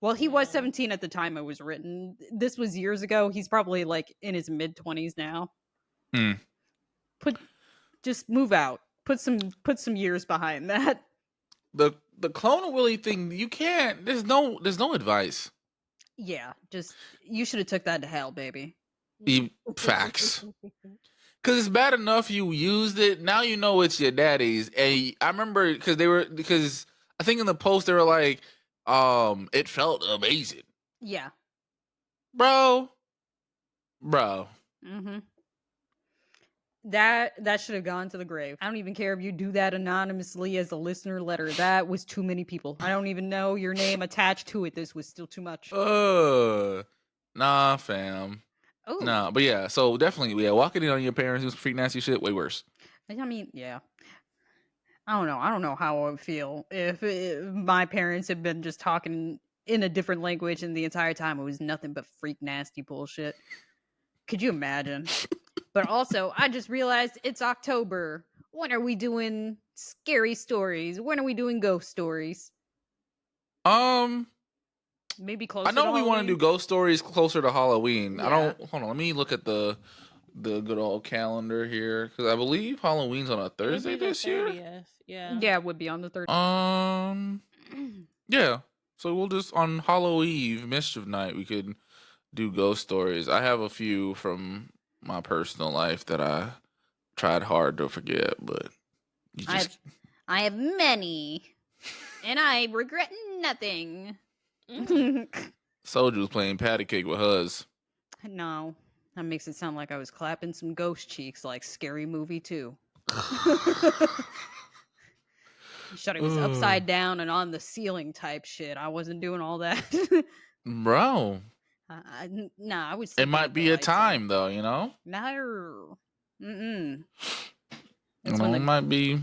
Well, he was 17 at the time it was written. This was years ago. He's probably like in his mid-20s now. Just move out. Put some years behind that. The clone of Willie thing, you can't. There's no advice. Yeah, just you should have took that to hell, baby. Facts. Because it's bad enough you used it. Now you know it's your daddy's. And I remember because I think in the post they were like, it felt amazing. Yeah, bro. Mm-hmm. That should have gone to the grave. I don't even care if you do that anonymously as a listener letter. That was too many people. I don't even know your name attached to it. This was still too much. Nah, fam. Oh. Nah, but yeah, so definitely, yeah, walking in on your parents who's freak nasty shit, way worse. I mean, yeah. I don't know how I would feel if my parents had been just talking in a different language and the entire time it was nothing but freak nasty bullshit. Could you imagine? But also, I just realized it's October. When are we doing scary stories? When are we doing ghost stories? Maybe closer. I know we want to do ghost stories closer to Halloween. Yeah. Hold on. Let me look at the good old calendar here because I believe Halloween's on a Thursday this year. Yeah, it would be on the 30th. Yeah. So we'll just on Halloween Eve, Mischief Night, we could do ghost stories. I have a few from my personal life that I tried hard to forget, but you just I have many, and I regret nothing. Soju was playing patty cake with hers. No, That makes it sound like I was clapping some ghost cheeks like Scary Movie 2. Shut, it was upside down and on the ceiling type shit. I wasn't doing all that. Bro. Nah, I was It sleeping might with the be a lights on. time, though, you know? No. Mm-mm. You know, it might be.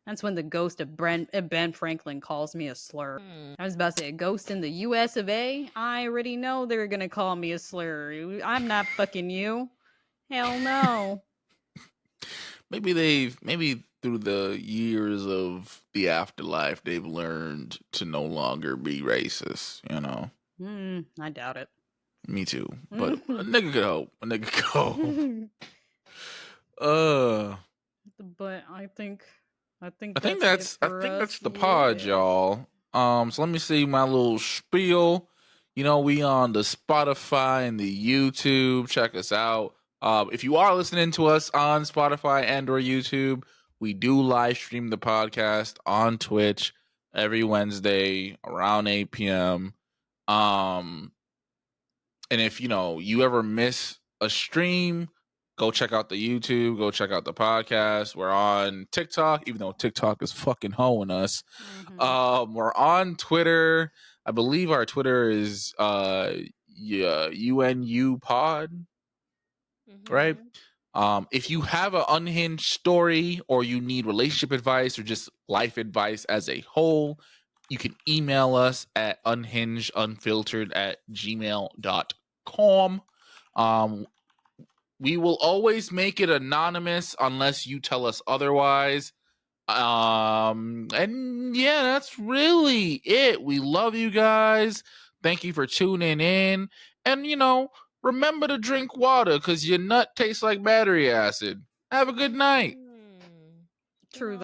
That's when the ghost of Ben Franklin calls me a slur. I was about to say, a ghost in the US of A? I already know they're gonna call me a slur. I'm not fucking you. Hell no. Maybe through the years of the afterlife, they've learned to no longer be racist, you know? I doubt it. Me too. But a nigga could hope. A nigga could hope. But I think that's the pod, yeah. y'all. So let me see my little spiel. You know, we on the Spotify and the YouTube. Check us out. If you are listening to us on Spotify and or YouTube, we do live stream the podcast on Twitch every Wednesday around 8 p.m. And if you ever miss a stream, go check out the YouTube, go check out the podcast. We're on TikTok, even though TikTok is fucking hoeing us. We're on Twitter. I believe our Twitter is UNU pod, right? If you have an unhinged story or you need relationship advice or just life advice as a whole, you can email us at unhingedunfiltered@gmail.com. We will always make it anonymous unless you tell us otherwise. And yeah, that's really it. We love you guys. Thank you for tuning in. And remember to drink water because your nut tastes like battery acid. Have a good night. True.